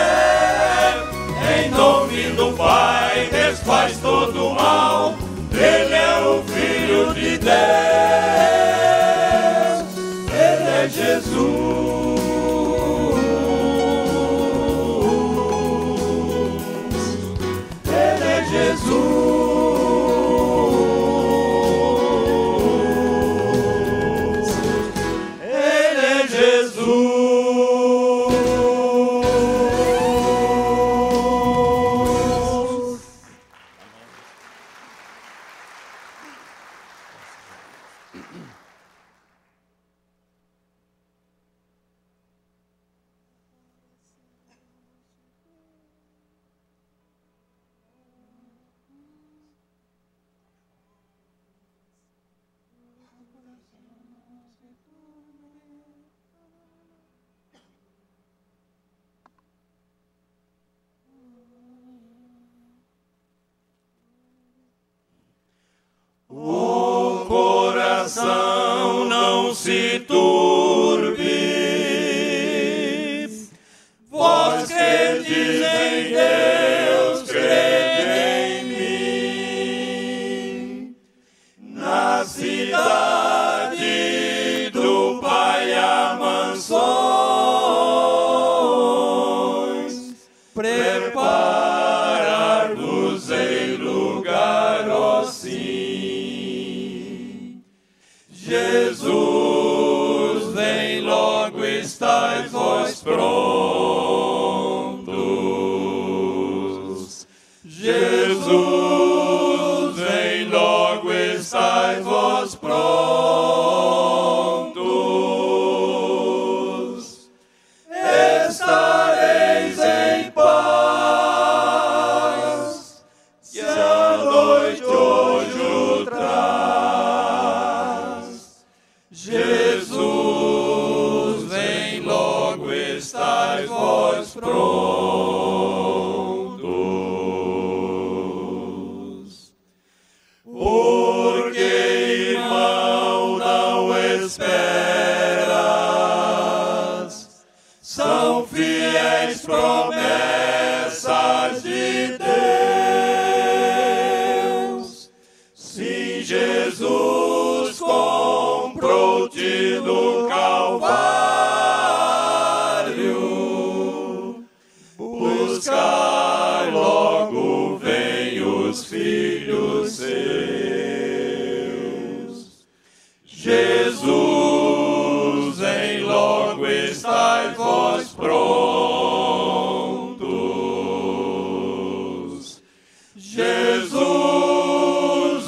Em nome do Pai desfaz todo o mal. Ele é o Filho de Deus, Ele é Jesus. Ele é Jesus. Ele é Jesus. O coração não se turbe, vós credes em Deus, crede em mim. Na cidade do Pai há mansões, preparar-vos em lugar, ó sim. Jesus, vem logo, estáis vós prontos. Jesus, vem logo, estáis vós prontos. Estareis em paz, se a noite hoje o traz. Jesus, vem logo, estáis vós prontos. Porque, irmãos, nas promessas de Deus. Sim, Jesus comprou-te no Calvário. Buscai logo, vem os filhos seus. Jesus, vem logo, estai vós prontos. Jesus,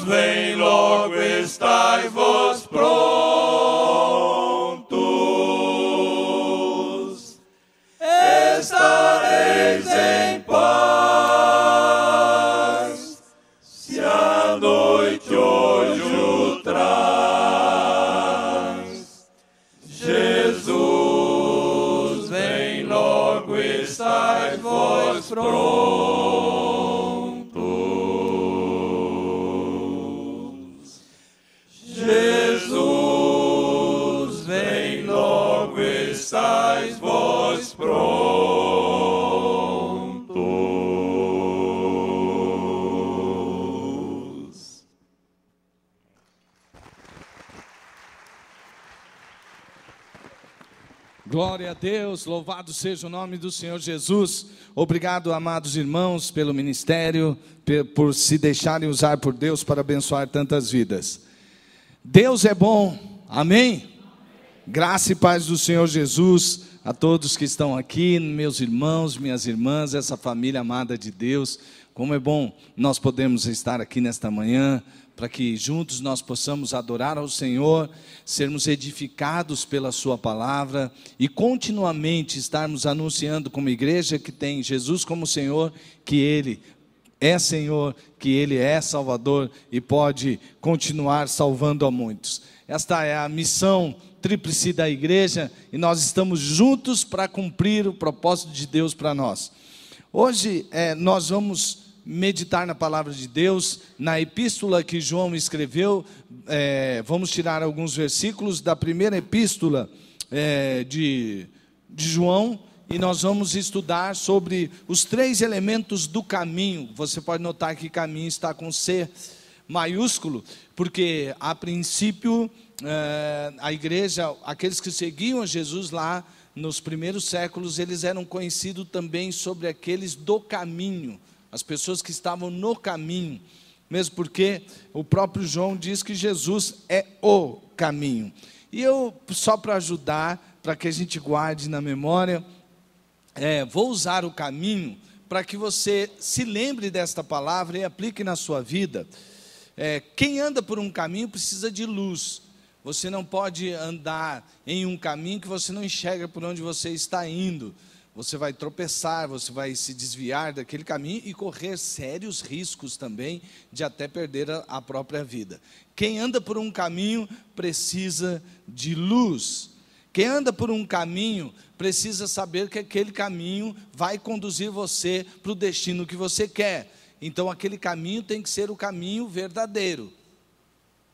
vem logo, estai vós prontos. Estareis em paz, se a noite hoje o traz. Jesus, vem logo, estai vós prontos. Jesus, vem logo, estais vós prontos. Glória a Deus, louvado seja o nome do Senhor Jesus. Obrigado, amados irmãos, pelo ministério, por se deixarem usar por Deus para abençoar tantas vidas. Deus é bom, amém? Graça e paz do Senhor Jesus a todos que estão aqui, meus irmãos, minhas irmãs, essa família amada de Deus. Como é bom nós podemos estar aqui nesta manhã, para que juntos nós possamos adorar ao Senhor, sermos edificados pela sua palavra e continuamente estarmos anunciando como igreja que tem Jesus como Senhor, que Ele é Senhor, que Ele é Salvador e pode continuar salvando a muitos. Esta é a missão tríplice da igreja e nós estamos juntos para cumprir o propósito de Deus para nós. Hoje nós vamos meditar na palavra de Deus, na epístola que João escreveu. Vamos tirar alguns versículos da primeira epístola de João, e nós vamos estudar sobre os 3 elementos do caminho. Você pode notar que caminho está com C maiúsculo, porque a princípio a igreja, aqueles que seguiam a Jesus lá nos primeiros séculos, eles eram conhecidos também sobre aqueles do caminho, as pessoas que estavam no caminho, mesmo porque o próprio João diz que Jesus é o caminho. E eu, só para ajudar, para que a gente guarde na memória, vou usar o caminho para que você se lembre desta palavra e aplique na sua vida. Quem anda por um caminho precisa de luz. Você não pode andar em um caminho que você não enxerga por onde você está indo. Você vai tropeçar, você vai se desviar daquele caminho e correr sérios riscos também de até perder a própria vida. Quem anda por um caminho precisa de luz. Quem anda por um caminho precisa saber que aquele caminho vai conduzir você para o destino que você quer. Então aquele caminho tem que ser o caminho verdadeiro.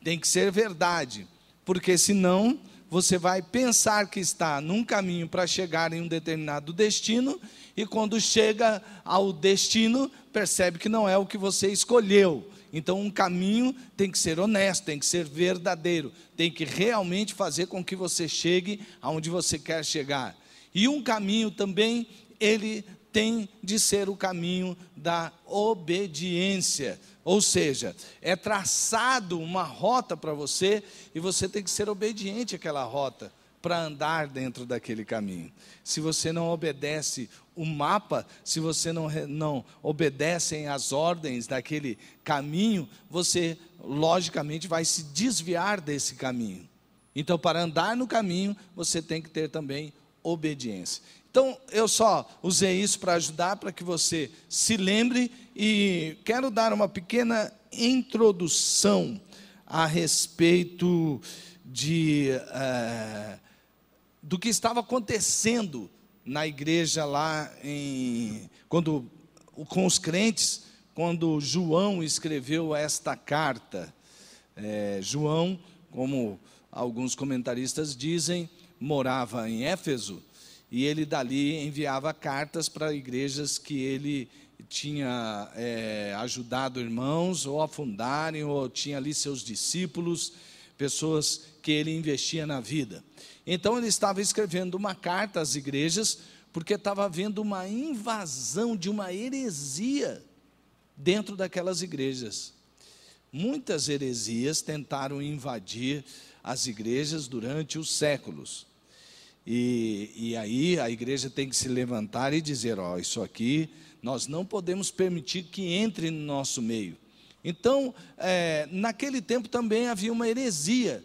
Tem que ser verdade. Porque senão você vai pensar que está num caminho para chegar em um determinado destino, e quando chega ao destino, percebe que não é o que você escolheu. Então um caminho tem que ser honesto, tem que ser verdadeiro, tem que realmente fazer com que você chegue aonde você quer chegar. E um caminho também, ele tem de ser o caminho da obediência. Ou seja, é traçado uma rota para você e você tem que ser obediente àquela rota para andar dentro daquele caminho. Se você não obedece o mapa, se você não obedece às ordens daquele caminho, você logicamente vai se desviar desse caminho. Então, para andar no caminho, você tem que ter também obediência. Então, eu só usei isso para ajudar, para que você se lembre, e quero dar uma pequena introdução a respeito do que estava acontecendo na igreja lá, com os crentes, quando João escreveu esta carta. João, como alguns comentaristas dizem, morava em Éfeso, e ele dali enviava cartas para igrejas que ele tinha ajudado irmãos ou a fundarem, ou tinha ali seus discípulos, pessoas que ele investia na vida. Então ele estava escrevendo uma carta às igrejas, porque estava havendo uma invasão de uma heresia dentro daquelas igrejas. Muitas heresias tentaram invadir as igrejas durante os séculos. E aí a igreja tem que se levantar e dizer, ó, isso aqui nós não podemos permitir que entre no nosso meio. Então, naquele tempo também havia uma heresia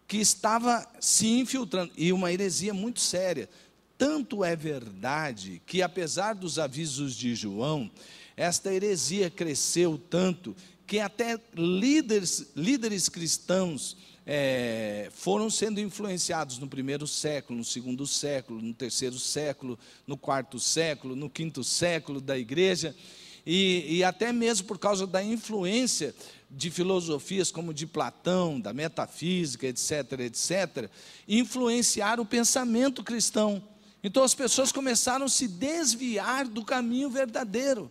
que estava se infiltrando, e uma heresia muito séria. Tanto é verdade que, apesar dos avisos de João, esta heresia cresceu tanto que até líderes cristãos foram sendo influenciados no primeiro século, no segundo século, no terceiro século, no quarto século, no quinto século da igreja, e até mesmo por causa da influência de filosofias como de Platão, da metafísica, etc., influenciaram o pensamento cristão. Então as pessoas começaram a se desviar do caminho verdadeiro,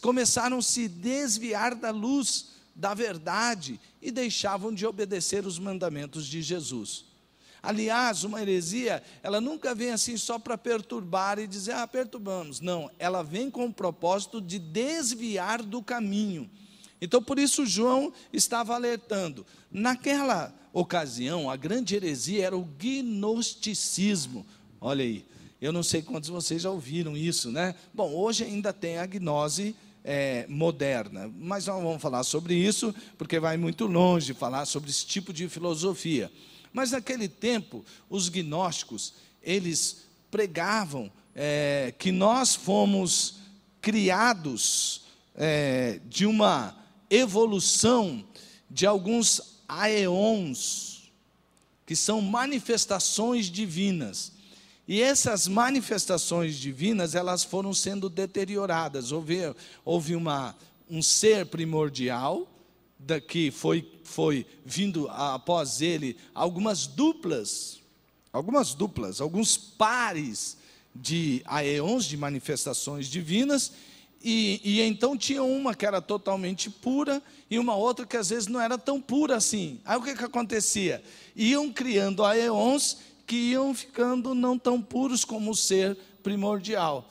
começaram a se desviar da luz, da verdade, e deixavam de obedecer os mandamentos de Jesus. Aliás, uma heresia, ela nunca vem assim só para perturbar e dizer, perturbamos. Não, ela vem com o propósito de desviar do caminho. Então, por isso, João estava alertando. Naquela ocasião, a grande heresia era o gnosticismo. Olha aí, eu não sei quantos de vocês já ouviram isso, né? Bom, hoje ainda tem a gnose moderna, mas nós vamos falar sobre isso, porque vai muito longe falar sobre esse tipo de filosofia. Mas naquele tempo, os gnósticos, eles pregavam que nós fomos criados de uma evolução de alguns aeons, que são manifestações divinas. E essas manifestações divinas, elas foram sendo deterioradas. Houve um ser primordial, que foi vindo após ele alguns pares de aeons, de manifestações divinas, e então tinha uma que era totalmente pura, e uma outra que às vezes não era tão pura assim. Aí o que acontecia? Iam criando aeons que iam ficando não tão puros como o ser primordial.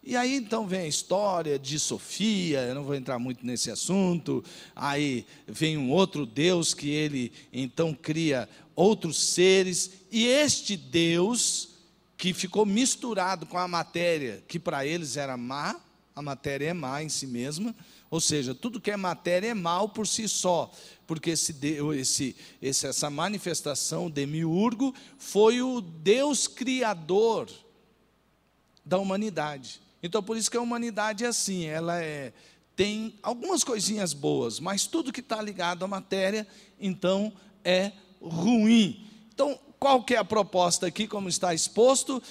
E aí então vem a história de Sofia, eu não vou entrar muito nesse assunto. Aí vem um outro Deus que ele então cria outros seres, e este Deus que ficou misturado com a matéria, que para eles era má, a matéria é má em si mesma, ou seja, tudo que é matéria é mal por si só, porque essa manifestação, o demiurgo, foi o Deus criador da humanidade. Então, por isso que a humanidade é assim, ela tem algumas coisinhas boas, mas tudo que está ligado à matéria, então, é ruim. Então, qual que é a proposta aqui, como está exposto?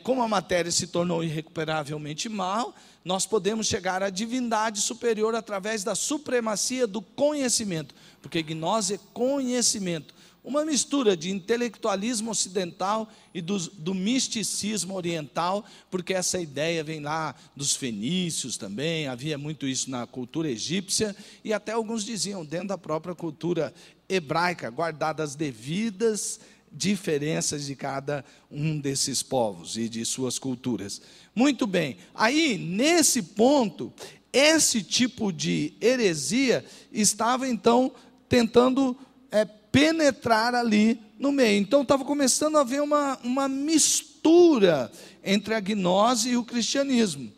Como a matéria se tornou irrecuperavelmente mal, nós podemos chegar à divindade superior através da supremacia do conhecimento, porque gnose é conhecimento, uma mistura de intelectualismo ocidental e do misticismo oriental, porque essa ideia vem lá dos fenícios também, havia muito isso na cultura egípcia, e até alguns diziam dentro da própria cultura hebraica, guardadas as devidas diferenças de cada um desses povos e de suas culturas. Muito bem, aí nesse ponto, esse tipo de heresia estava então tentando penetrar ali no meio. Então estava começando a haver uma mistura entre a gnose e o cristianismo.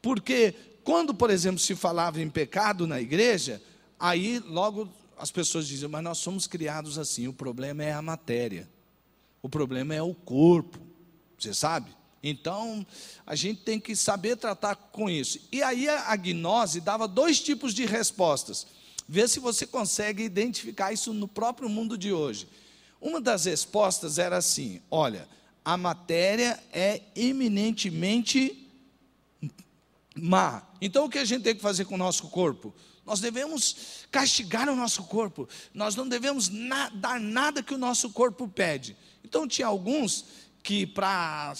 Porque quando, por exemplo, se falava em pecado na igreja, aí logo as pessoas diziam, mas nós somos criados assim, o problema é a matéria, o problema é o corpo, você sabe? Então, a gente tem que saber tratar com isso. E aí a gnose dava dois tipos de respostas. Vê se você consegue identificar isso no próprio mundo de hoje. Uma das respostas era assim, olha, a matéria é eminentemente má. Então, o que a gente tem que fazer com o nosso corpo? Nós devemos castigar o nosso corpo. Nós não devemos dar nada que o nosso corpo pede. Então, tinha alguns que para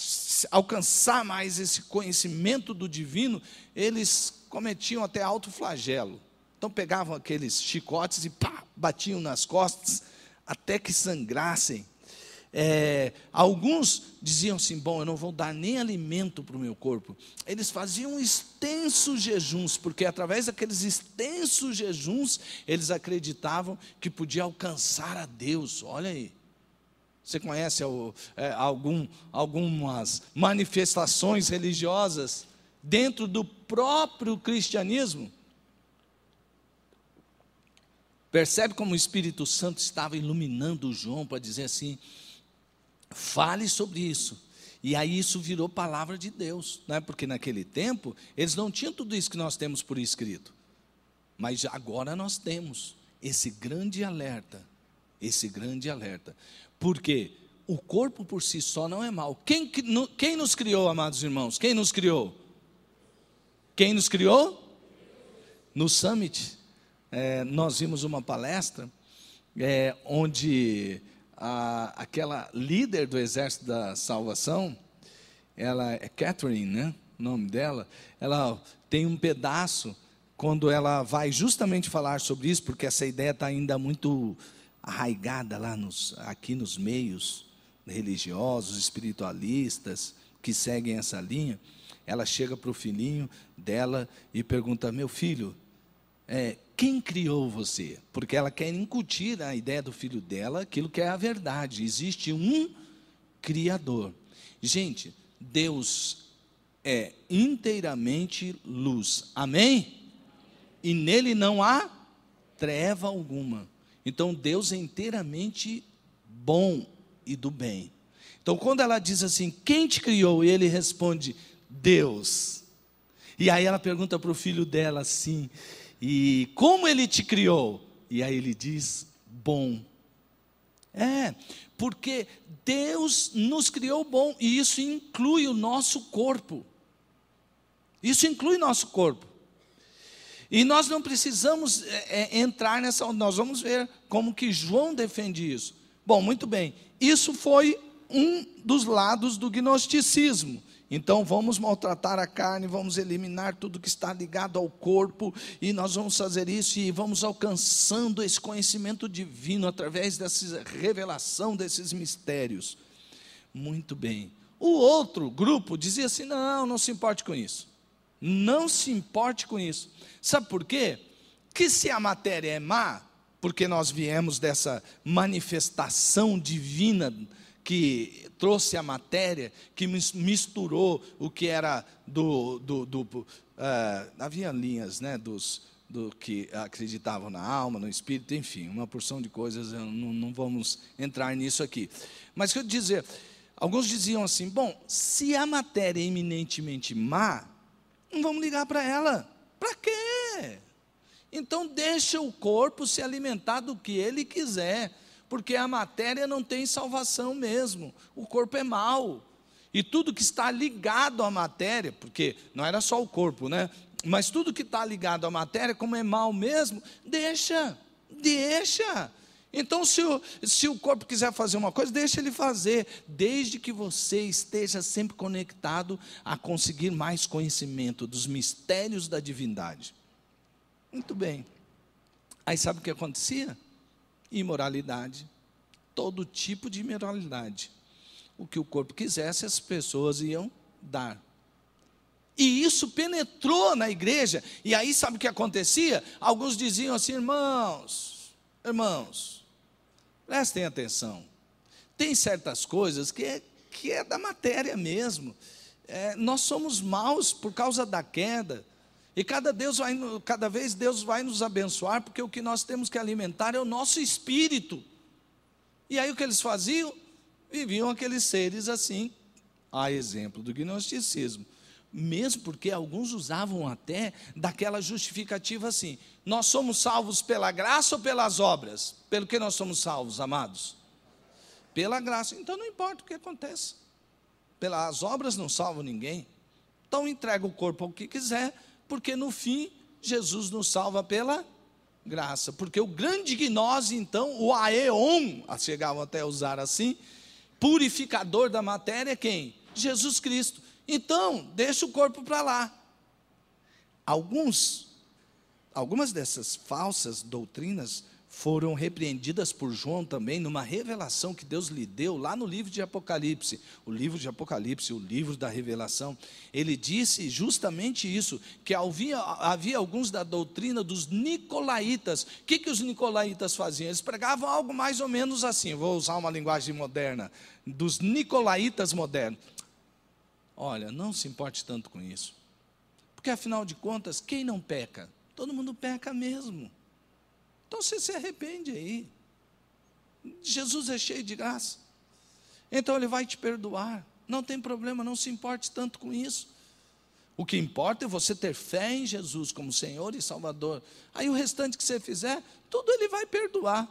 alcançar mais esse conhecimento do divino, eles cometiam até autoflagelo. Então pegavam aqueles chicotes e pá, batiam nas costas até que sangrassem. Alguns diziam assim, bom, eu não vou dar nem alimento para o meu corpo. Eles faziam extensos jejuns, porque através daqueles extensos jejuns, eles acreditavam que podia alcançar a Deus. Olha aí. Você conhece algumas manifestações religiosas dentro do próprio cristianismo? Percebe como o Espírito Santo estava iluminando João para dizer assim, fale sobre isso. E aí isso virou palavra de Deus, né? Porque naquele tempo eles não tinham tudo isso que nós temos por escrito. Mas agora nós temos esse grande alerta. Porque o corpo por si só não é mau. Quem nos criou, amados irmãos? Quem nos criou? Quem nos criou? No Summit, nós vimos uma palestra onde aquela líder do Exército da Salvação, ela é Catherine, né? O nome dela, ela tem um pedaço quando ela vai justamente falar sobre isso, porque essa ideia está ainda muito arraigada lá aqui nos meios religiosos, espiritualistas, que seguem essa linha. Ela chega para o filhinho dela e pergunta, meu filho, quem criou você? Porque ela quer incutir a ideia do filho dela, aquilo que é a verdade. Existe um Criador. Gente, Deus é inteiramente luz. Amém? E nele não há treva alguma. Então Deus é inteiramente bom e do bem. Então quando ela diz assim, quem te criou? E ele responde, Deus. E aí ela pergunta para o filho dela assim, e como ele te criou? E aí ele diz, bom. Porque Deus nos criou bom, e isso inclui o nosso corpo. Isso inclui nosso corpo. E nós não precisamos entrar nessa, nós vamos ver como que João defende isso. Bom, muito bem, isso foi um dos lados do gnosticismo. Então vamos maltratar a carne, vamos eliminar tudo que está ligado ao corpo, e nós vamos fazer isso e vamos alcançando esse conhecimento divino através dessa revelação desses mistérios. Muito bem. O outro grupo dizia assim, não se importe com isso. Não se importe com isso. Sabe por quê? Que se a matéria é má, porque nós viemos dessa manifestação divina que trouxe a matéria, que misturou o que era havia linhas, né, do que acreditavam na alma, no espírito, enfim, uma porção de coisas, não vamos entrar nisso aqui. Mas quero dizer, alguns diziam assim, bom, se a matéria é eminentemente má, não vamos ligar para ela. Para quê? Então deixa o corpo se alimentar do que ele quiser, porque a matéria não tem salvação mesmo, o corpo é mau, e tudo que está ligado à matéria, porque não era só o corpo, né? Mas tudo que está ligado à matéria, como é mau mesmo, deixa. Então se o corpo quiser fazer uma coisa, deixa ele fazer, desde que você esteja sempre conectado a conseguir mais conhecimento dos mistérios da divindade. Muito bem. Aí sabe o que acontecia? Imoralidade, todo tipo de imoralidade. O que o corpo quisesse, as pessoas iam dar. E isso penetrou na igreja. E aí sabe o que acontecia? Alguns diziam assim, irmãos, prestem atenção. Tem certas coisas que é da matéria mesmo. Nós somos maus por causa da queda. E cada vez Deus vai nos abençoar, porque o que nós temos que alimentar é o nosso espírito. E aí o que eles faziam? Viviam aqueles seres assim, a exemplo do gnosticismo. Mesmo porque alguns usavam até daquela justificativa assim, nós somos salvos pela graça ou pelas obras? Pelo que nós somos salvos, amados? Pela graça. Então não importa o que aconteça. As obras não salvam ninguém. Então entrega o corpo ao que quiser, porque no fim, Jesus nos salva pela graça. Porque o grande gnose, então, o aeon, chegavam até a usar assim, purificador da matéria é quem? Jesus Cristo. Então, deixa o corpo para lá. Algumas dessas falsas doutrinas foram repreendidas por João também, numa revelação que Deus lhe deu lá no livro de Apocalipse. O livro de Apocalipse, o livro da revelação. Ele disse justamente isso, que havia alguns da doutrina dos nicolaítas. O que os nicolaítas faziam? Eles pregavam algo mais ou menos assim, vou usar uma linguagem moderna, dos nicolaítas modernos. Olha, não se importe tanto com isso, porque afinal de contas, quem não peca? Todo mundo peca mesmo. Então você se arrepende aí. Jesus é cheio de graça. Então Ele vai te perdoar. Não tem problema, não se importe tanto com isso. O que importa é você ter fé em Jesus como Senhor e Salvador. Aí o restante que você fizer, tudo Ele vai perdoar.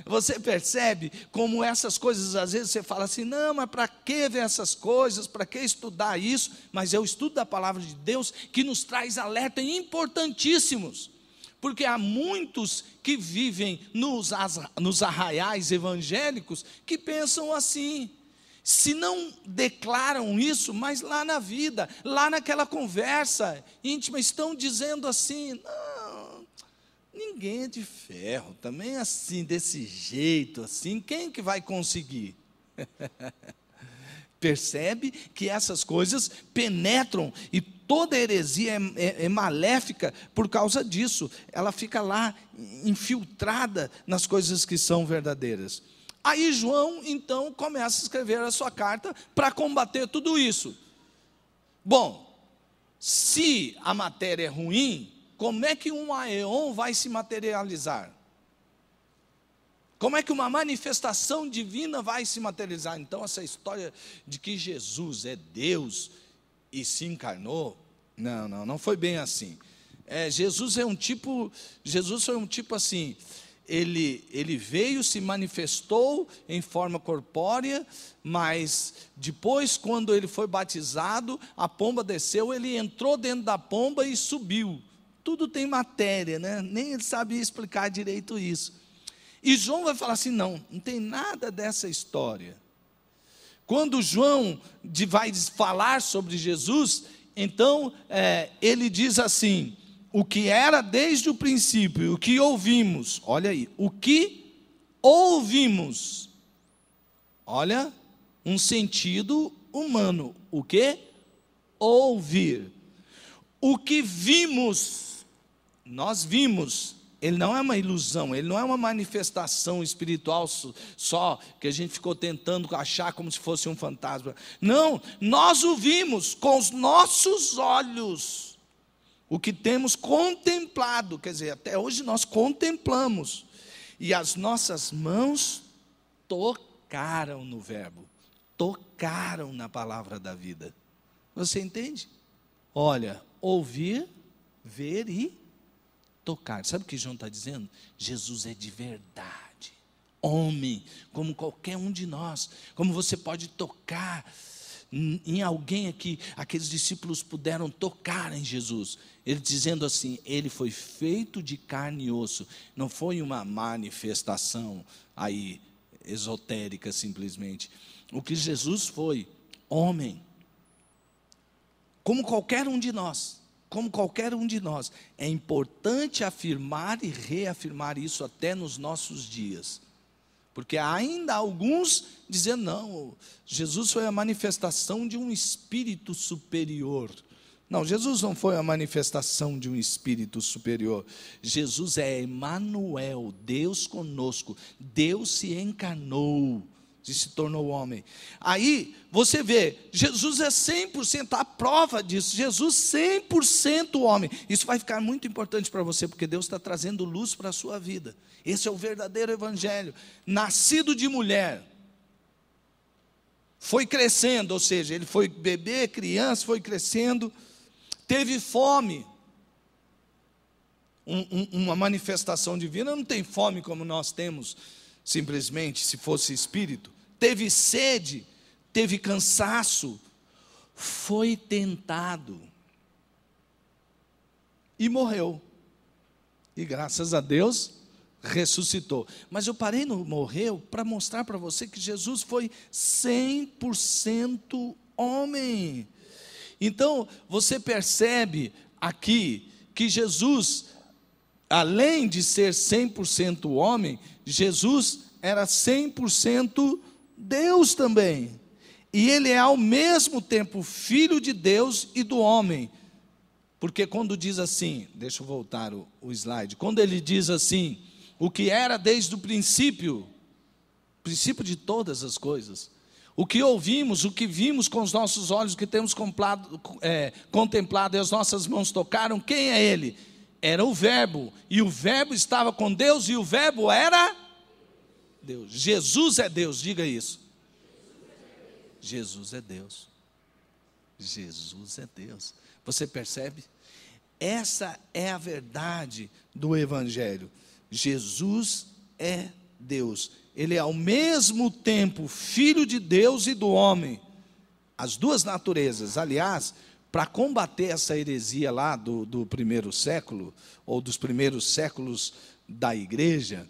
Você percebe como essas coisas, às vezes você fala assim, não, mas para que ver essas coisas, para que estudar isso? Mas é o estudo da palavra de Deus que nos traz alertas importantíssimos. Porque há muitos que vivem nos arraiais evangélicos que pensam assim, se não declaram isso, mas lá na vida, lá naquela conversa íntima, estão dizendo assim, não, ninguém é de ferro, também assim, desse jeito, assim, quem que vai conseguir? Percebe que essas coisas penetram e toda heresia é maléfica por causa disso. Ela fica lá infiltrada nas coisas que são verdadeiras. Aí João, então, começa a escrever a sua carta para combater tudo isso. Bom, se a matéria é ruim, como é que um aeon vai se materializar? Como é que uma manifestação divina vai se materializar? Então, essa história de que Jesus é Deus e se encarnou, não foi bem assim. Jesus foi um tipo assim, ele veio, se manifestou em forma corpórea, mas depois, quando ele foi batizado, a pomba desceu, ele entrou dentro da pomba e subiu. Tudo tem matéria, né? Nem ele sabia explicar direito isso. E João vai falar assim, não tem nada dessa história. Quando João vai falar sobre Jesus, então ele diz assim, o que era desde o princípio, o que ouvimos, olha aí, o que ouvimos, olha, um sentido humano, o que? Ouvir. O que vimos, nós vimos. Ele não é uma ilusão, ele não é uma manifestação espiritual só, que a gente ficou tentando achar como se fosse um fantasma. Não, nós o vimos com os nossos olhos, o que temos contemplado, quer dizer, até hoje nós contemplamos, e as nossas mãos tocaram no verbo, tocaram na palavra da vida. Você entende? Olha, ouvir, ver e tocar. Sabe o que João está dizendo? Jesus é de verdade, homem, como qualquer um de nós. Como você pode tocar em alguém aqui, aqueles discípulos puderam tocar em Jesus. Ele dizendo assim, ele foi feito de carne e osso, não foi uma manifestação aí esotérica simplesmente. O que Jesus foi, homem, como qualquer um de nós. Como qualquer um de nós, é importante afirmar e reafirmar isso até nos nossos dias. Porque há ainda alguns dizendo, não, Jesus foi a manifestação de um espírito superior. Não, Jesus não foi a manifestação de um espírito superior. Jesus é Emanuel, Deus conosco. Deus se encarnou e se tornou homem. Aí, você vê, Jesus é 100%, a prova disso, Jesus 100% homem. Isso vai ficar muito importante para você, porque Deus está trazendo luz para a sua vida. Esse é o verdadeiro evangelho. Nascido de mulher, foi crescendo, ou seja, ele foi bebê, criança, foi crescendo, teve fome. Uma manifestação divina não tem fome como nós temos, simplesmente, se fosse espírito. Teve sede, teve cansaço, foi tentado e morreu. E graças a Deus ressuscitou. Mas eu parei no morreu para mostrar para você que Jesus foi 100% homem. Então, você percebe aqui que Jesus, além de ser 100% homem, Jesus era 100% Deus também. E ele é ao mesmo tempo filho de Deus e do homem. Porque quando diz assim, deixa eu voltar o slide, quando ele diz assim, o que era desde o princípio de todas as coisas, o que ouvimos, o que vimos com os nossos olhos, o que temos contemplado e as nossas mãos tocaram, quem é ele? Era o Verbo, e o Verbo estava com Deus, e o Verbo era Deus. Jesus é Deus, diga isso. Jesus é Deus. Jesus é Deus. Você percebe? Essa é a verdade do Evangelho. Jesus é Deus. Ele é ao mesmo tempo Filho de Deus e do homem. As duas naturezas. Aliás, para combater essa heresia lá do primeiro século, ou dos primeiros séculos da igreja,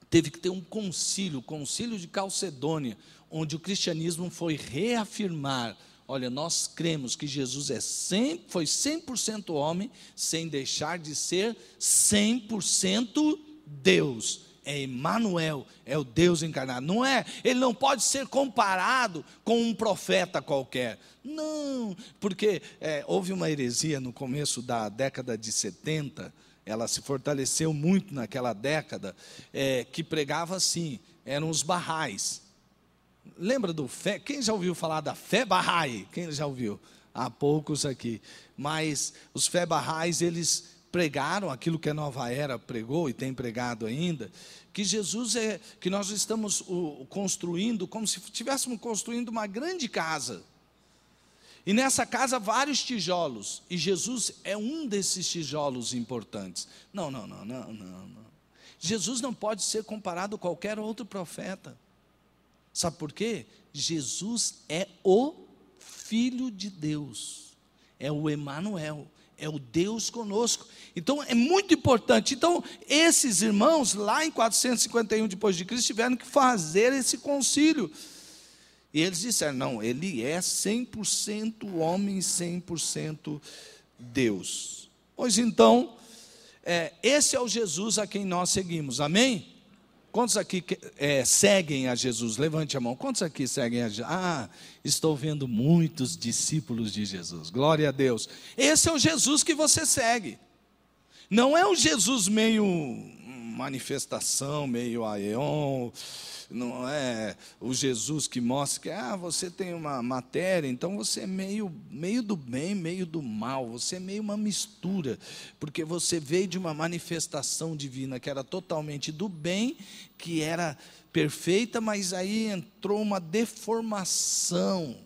teve que ter um concílio, o concílio de Calcedônia, onde o cristianismo foi reafirmar, olha, nós cremos que Jesus foi 100% homem, sem deixar de ser 100% Deus. É Emmanuel, é o Deus encarnado. Não é, ele não pode ser comparado com um profeta qualquer. Não, porque houve uma heresia no começo da década de 70, ela se fortaleceu muito naquela década, que pregava assim, eram os Bahais. Lembra do fé? Quem já ouviu falar da fé Bahá'í? Quem já ouviu? Há poucos aqui. Mas os fé Bahais, eles pregaram aquilo que a Nova Era pregou e tem pregado ainda, que Jesus que nós estamos construindo como se estivéssemos construindo uma grande casa. E nessa casa vários tijolos, e Jesus é um desses tijolos importantes. Não. Jesus não pode ser comparado a qualquer outro profeta. Sabe por quê? Jesus é o Filho de Deus, é o Emmanuel, é o Deus conosco. Então é muito importante. Então esses irmãos lá em 451 depois de Cristo tiveram que fazer esse concílio. E eles disseram, não, ele é 100% homem, 100% Deus. Pois então, esse é o Jesus a quem nós seguimos, amém? Quantos aqui seguem a Jesus? Levante a mão. Quantos aqui seguem a Jesus? Estou vendo muitos discípulos de Jesus. Glória a Deus. Esse é o Jesus que você segue. Não é um Jesus meio manifestação, meio aion. Não é o Jesus que mostra que você tem uma matéria, então você é meio do bem, meio do mal, você é meio uma mistura, porque você veio de uma manifestação divina que era totalmente do bem, que era perfeita, mas aí entrou uma deformação,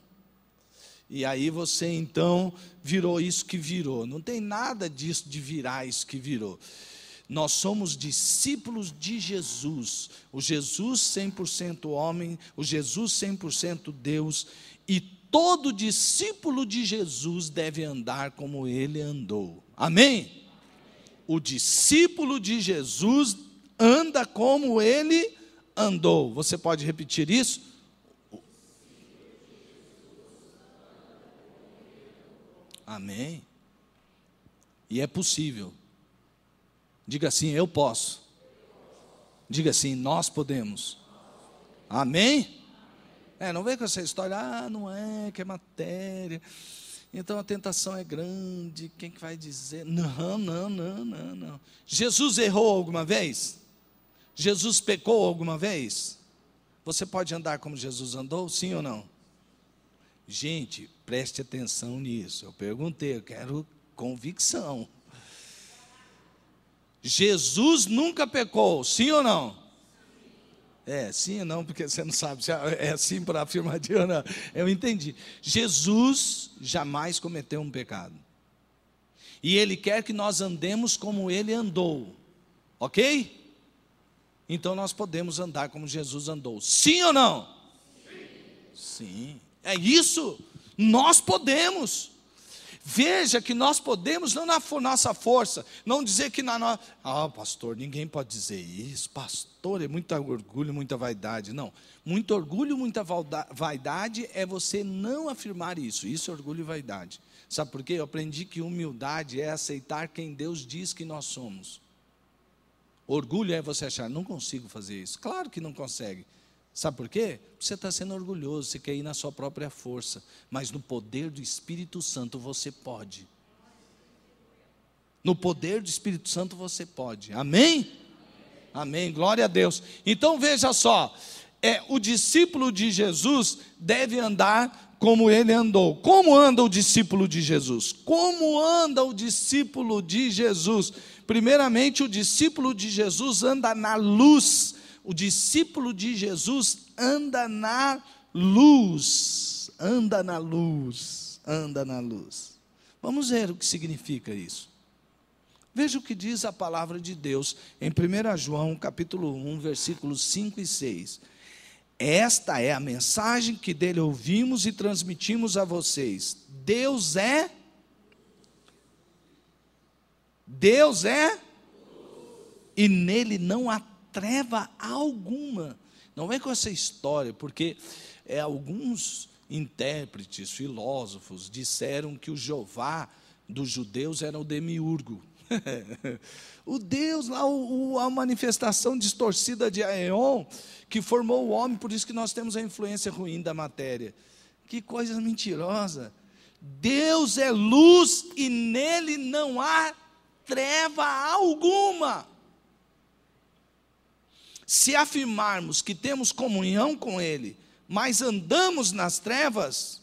e aí você então virou isso que virou. Não tem nada disso de virar isso que virou. Nós somos discípulos de Jesus, o Jesus 100% homem, o Jesus 100% Deus, e todo discípulo de Jesus deve andar como ele andou. Amém? O discípulo de Jesus anda como ele andou. Você pode repetir isso? Amém? E é possível. Diga assim, eu posso. Diga assim, nós podemos. Amém? Não vem com essa história, não é, que é matéria. Então a tentação é grande, quem que vai dizer? Não. Jesus errou alguma vez? Jesus pecou alguma vez? Você pode andar como Jesus andou, sim ou não? Gente, preste atenção nisso. Eu perguntei, eu quero convicção. Jesus nunca pecou, sim ou não? Sim ou não, porque você não sabe se é sim para afirmativo ou não. Eu entendi. Jesus jamais cometeu um pecado. E Ele quer que nós andemos como Ele andou. Ok? Então nós podemos andar como Jesus andou. Sim ou não? Sim. É isso. Nós podemos. Veja que nós podemos, não na nossa força, não dizer que na nossa... pastor, ninguém pode dizer isso, pastor, é muito orgulho, muita vaidade. Não, muito orgulho, muita vaidade é você não afirmar isso. Isso é orgulho e vaidade. Sabe por quê? Eu aprendi que humildade é aceitar quem Deus diz que nós somos. Orgulho é você achar, não consigo fazer isso. Claro que não consegue. Sabe por quê? Você está sendo orgulhoso, você quer ir na sua própria força. Mas no poder do Espírito Santo você pode. No poder do Espírito Santo você pode. Amém? Amém, glória a Deus. Então veja só, o discípulo de Jesus deve andar como ele andou. Como anda o discípulo de Jesus? Como anda o discípulo de Jesus? Primeiramente, o discípulo de Jesus anda na luz. O discípulo de Jesus anda na luz. Anda na luz. Anda na luz. Vamos ver o que significa isso. Veja o que diz a palavra de Deus em 1 João, capítulo 1, versículos 5 e 6. Esta é a mensagem que dele ouvimos e transmitimos a vocês. Deus é e nele não há treva alguma. Não vem com essa história, porque alguns intérpretes, filósofos, disseram que o Jeová dos judeus era o demiurgo. O Deus lá, a manifestação distorcida de Aeon, que formou o homem, por isso que nós temos a influência ruim da matéria. Que coisa mentirosa. Deus é luz e nele não há treva alguma. Se afirmarmos que temos comunhão com Ele, mas andamos nas trevas,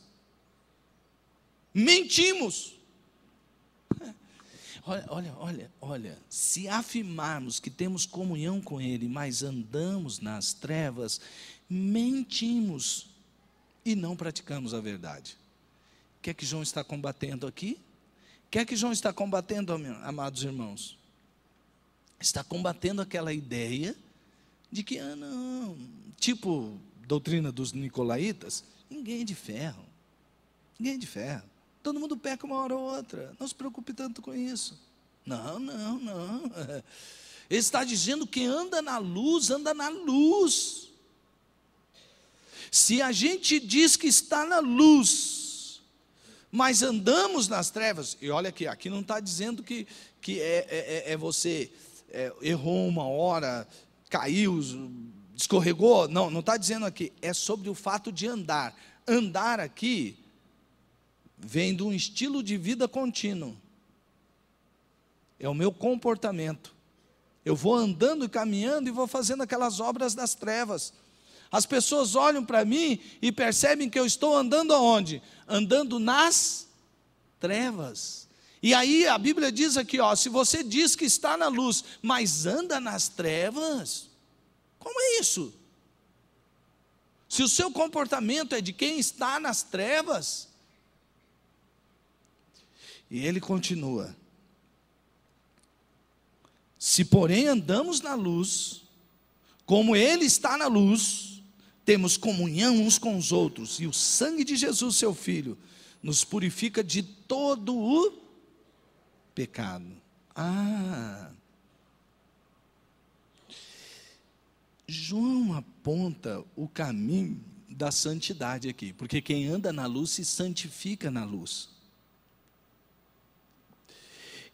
mentimos. Olha, se afirmarmos que temos comunhão com Ele, mas andamos nas trevas, mentimos e não praticamos a verdade. O que é que João está combatendo aqui? O que é que João está combatendo, amados irmãos? Está combatendo aquela ideia de que, não, tipo doutrina dos nicolaítas, ninguém é de ferro. Ninguém é de ferro. Todo mundo peca uma hora ou outra. Não se preocupe tanto com isso. Não. Ele está dizendo que anda na luz, anda na luz. Se a gente diz que está na luz, mas andamos nas trevas, e olha aqui não está dizendo que você errou uma hora, caiu, escorregou. Não está dizendo aqui. É sobre o fato de andar. Andar aqui vem de um estilo de vida contínuo. É o meu comportamento. Eu vou andando e caminhando e vou fazendo aquelas obras das trevas. As pessoas olham para mim e percebem que eu estou andando aonde? Andando nas trevas. E aí a Bíblia diz aqui, se você diz que está na luz, mas anda nas trevas, como é isso? Se o seu comportamento é de quem está nas trevas. E ele continua: se porém andamos na luz, como ele está na luz, temos comunhão uns com os outros, e o sangue de Jesus, seu Filho, nos purifica de todo o pecado. João aponta o caminho da santidade aqui, porque quem anda na luz se santifica na luz.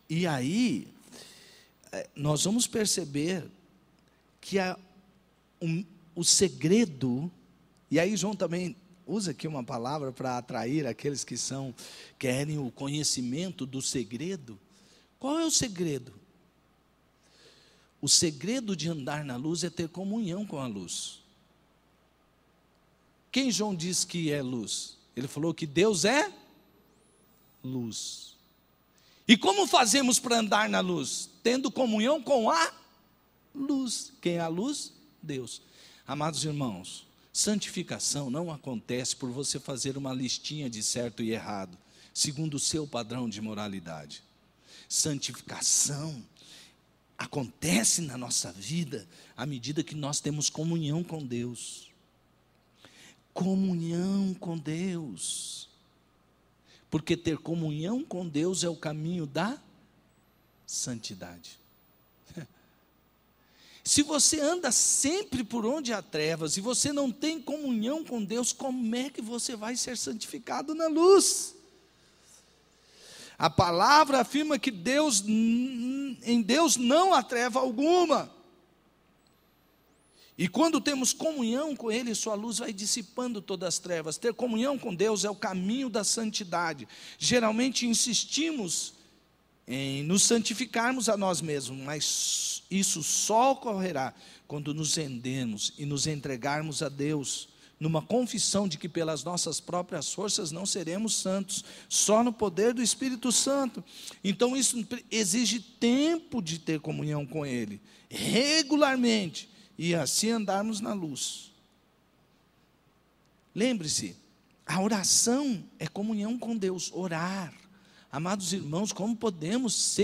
E aí, nós vamos perceber que o segredo, e aí João também usa aqui uma palavra para atrair aqueles que querem o conhecimento do segredo. Qual é o segredo? O segredo de andar na luz é ter comunhão com a luz. Quem João diz que é luz? Ele falou que Deus é luz. E como fazemos para andar na luz? Tendo comunhão com a luz. Quem é a luz? Deus. Amados irmãos, santificação não acontece por você fazer uma listinha de certo e errado, segundo o seu padrão de moralidade. Santificação acontece na nossa vida à medida que nós temos comunhão com Deus. Comunhão com Deus. Porque ter comunhão com Deus é o caminho da santidade. Se você anda sempre por onde há trevas e você não tem comunhão com Deus, como é que você vai ser santificado na luz? A palavra afirma que em Deus não há treva alguma. E quando temos comunhão com Ele, sua luz vai dissipando todas as trevas. Ter comunhão com Deus é o caminho da santidade. Geralmente insistimos em nos santificarmos a nós mesmos, mas isso só ocorrerá quando nos rendermos e nos entregarmos a Deus, numa confissão de que pelas nossas próprias forças não seremos santos, só no poder do Espírito Santo. Então isso exige tempo de ter comunhão com Ele, regularmente, e assim andarmos na luz. Lembre-se, a oração é comunhão com Deus, orar. Amados irmãos, como podemos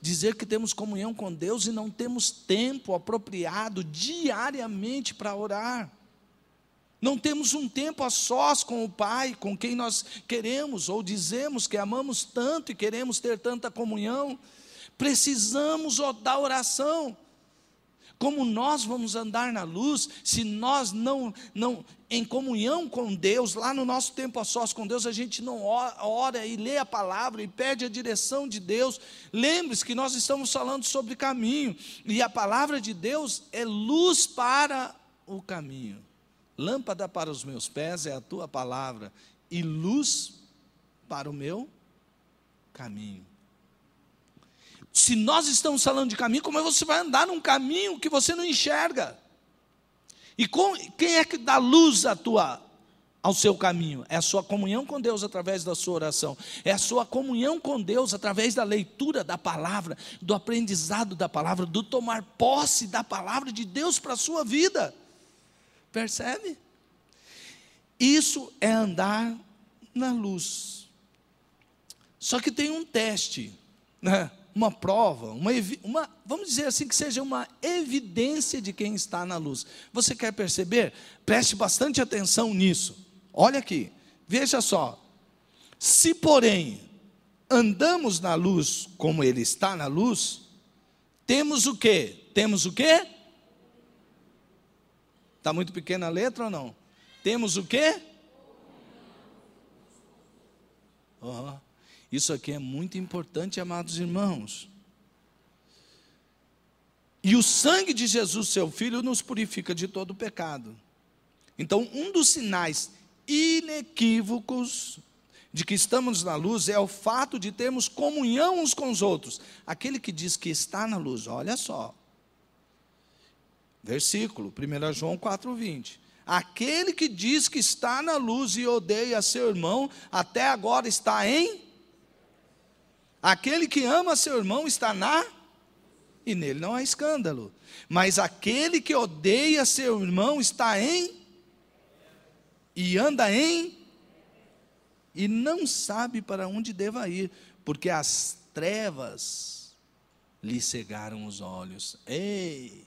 dizer que temos comunhão com Deus e não temos tempo apropriado diariamente para orar? Não temos um tempo a sós com o Pai, com quem nós queremos ou dizemos que amamos tanto e queremos ter tanta comunhão. Precisamos da oração. Como nós vamos andar na luz se nós não em comunhão com Deus, lá no nosso tempo a sós com Deus, a gente não ora e lê a palavra e pede a direção de Deus? Lembre-se que nós estamos falando sobre caminho, e a palavra de Deus é luz para o caminho. Lâmpada para os meus pés é a tua palavra, e luz para o meu caminho. Se nós estamos falando de caminho, como é que você vai andar num caminho que você não enxerga? E quem é que dá luz ao seu caminho? É a sua comunhão com Deus através da sua oração. É a sua comunhão com Deus através da leitura da palavra, do aprendizado da palavra, do tomar posse da palavra de Deus para a sua vida. Percebe? Isso é andar na luz. Só que tem um teste, né? Uma prova, vamos dizer assim, que seja uma evidência de quem está na luz. Você quer perceber? Preste bastante atenção nisso. Olha aqui, veja só. Se, porém, andamos na luz como Ele está na luz, temos o quê? Temos o quê? Está muito pequena a letra ou não? Temos o quê? Isso aqui é muito importante, amados irmãos. E o sangue de Jesus, seu Filho, nos purifica de todo pecado. Então, um dos sinais inequívocos de que estamos na luz é o fato de termos comunhão uns com os outros. Aquele que diz que está na luz, olha só. Versículo, 1 João 4,20. Aquele que diz que está na luz e odeia seu irmão, até agora está em... Aquele que ama seu irmão está e nele não há escândalo. Mas aquele que odeia seu irmão está e anda e não sabe para onde deva ir, porque as trevas lhe cegaram os olhos. Ei!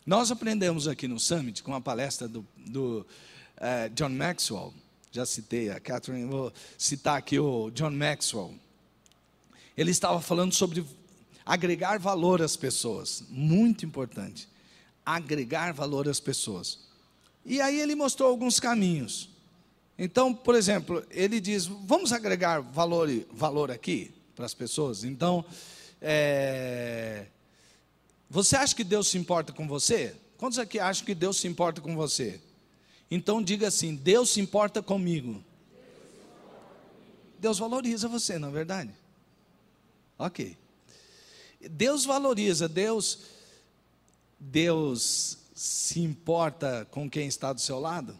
Nós aprendemos aqui no Summit, com a palestra do John Maxwell. Já citei a Catherine, vou citar aqui o John Maxwell. Ele estava falando sobre agregar valor às pessoas, muito importante, agregar valor às pessoas. E aí ele mostrou alguns caminhos. Então, por exemplo, ele diz, vamos agregar valor aqui para as pessoas? Então, você acha que Deus se importa com você? Quantos aqui acham que Deus se importa com você? Então diga assim, Deus se importa comigo. Deus valoriza você, não é verdade? Ok. Deus valoriza, Deus se importa com quem está do seu lado?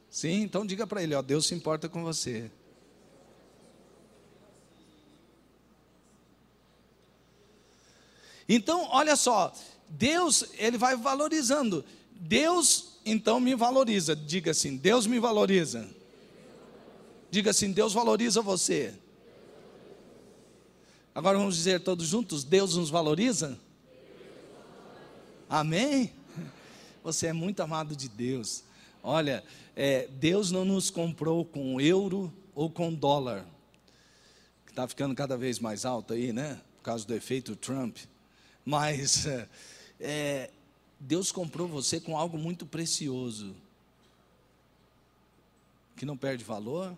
Sim, então diga para ele, Deus se importa com você. Então, olha só, Deus, Ele vai valorizando. Deus, então, me valoriza. Diga assim, Deus me valoriza. Diga assim, Deus valoriza você. Agora vamos dizer todos juntos, Deus nos valoriza? Amém? Você é muito amado de Deus. Olha, Deus não nos comprou com euro ou com dólar, que está ficando cada vez mais alto aí, né? Por causa do efeito Trump. Mas Deus comprou você com algo muito precioso, que não perde valor,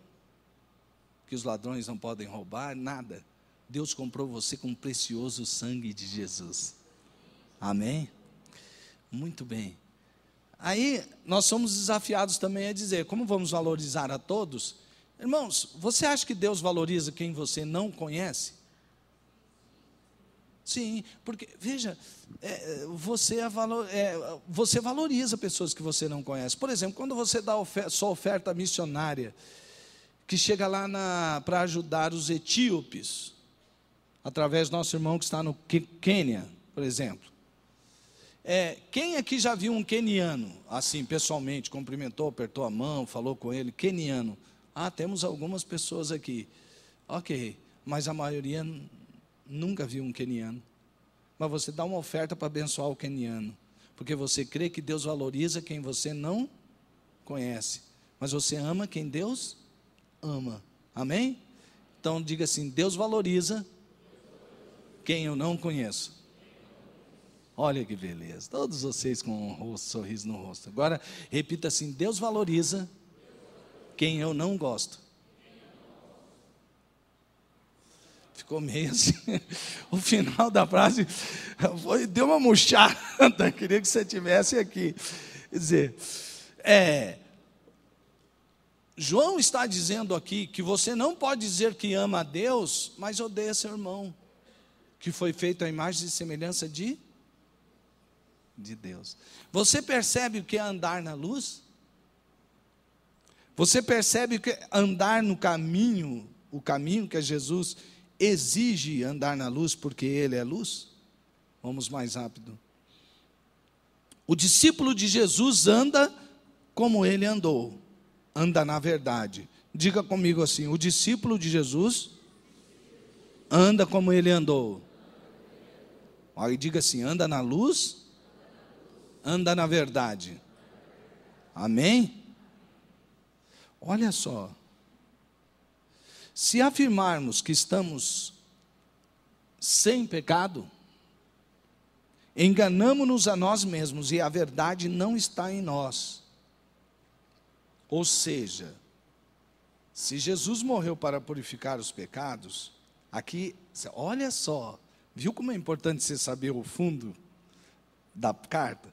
que os ladrões não podem roubar, nada. Deus comprou você com o precioso sangue de Jesus. Amém? Muito bem. Aí, nós somos desafiados também a dizer, como vamos valorizar a todos? Irmãos, você acha que Deus valoriza quem você não conhece? Sim, porque, veja, você valoriza pessoas que você não conhece. Por exemplo, quando você dá sua oferta missionária, que chega lá para ajudar os etíopes, através do nosso irmão que está no Quênia, por exemplo. Quem aqui já viu um queniano, assim, pessoalmente, cumprimentou, apertou a mão, falou com ele, queniano? Temos algumas pessoas aqui. Ok, mas a maioria nunca viu um queniano. Mas você dá uma oferta para abençoar o queniano, porque você crê que Deus valoriza quem você não conhece, mas você ama quem Deus ama. Amém? Então diga assim: Deus valoriza quem eu não conheço. Olha que beleza, todos vocês com um sorriso no rosto. Agora repita assim: Deus valoriza quem eu não gosto. Ficou meio assim, o final da frase deu uma murchada, queria que você estivesse aqui. Quer dizer, João está dizendo aqui que você não pode dizer que ama a Deus, mas odeia seu irmão, que foi feito à imagem e semelhança de Deus. Você percebe o que é andar na luz? Você percebe o que é andar no caminho, o caminho que Jesus exige andar na luz, porque Ele é luz? Vamos mais rápido. O discípulo de Jesus anda como Ele andou, anda na verdade. Diga comigo assim: o discípulo de Jesus anda como Ele andou. Aí diga assim: anda na luz, anda na verdade. Amém? Olha só. Se afirmarmos que estamos sem pecado, enganamo-nos a nós mesmos e a verdade não está em nós. Ou seja, se Jesus morreu para purificar os pecados, aqui, olha só, viu como é importante você saber o fundo da carta?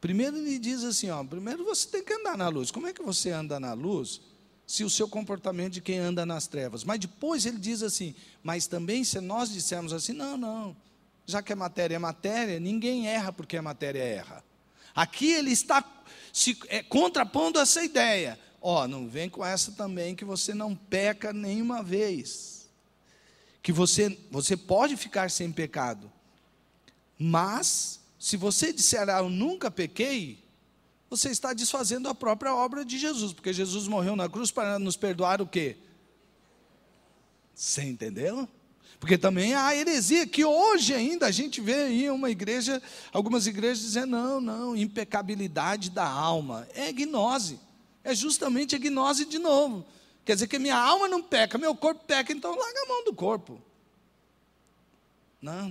Primeiro ele diz assim, primeiro você tem que andar na luz. Como é que você anda na luz se o seu comportamento de quem anda nas trevas? Mas depois ele diz assim, mas também se nós dissermos assim, não, já que a matéria é matéria, ninguém erra porque a matéria erra. Aqui ele está contrapondo essa ideia. Não vem com essa também que você não peca nenhuma vez. Que você pode ficar sem pecado. Mas, se você disser, eu nunca pequei, você está desfazendo a própria obra de Jesus, porque Jesus morreu na cruz para nos perdoar o quê? Você entendeu? Porque também há heresia que hoje ainda a gente vê aí algumas igrejas dizendo, não, impecabilidade da alma. É gnose, é justamente a gnose de novo. Quer dizer que minha alma não peca, meu corpo peca, então larga a mão do corpo. Não.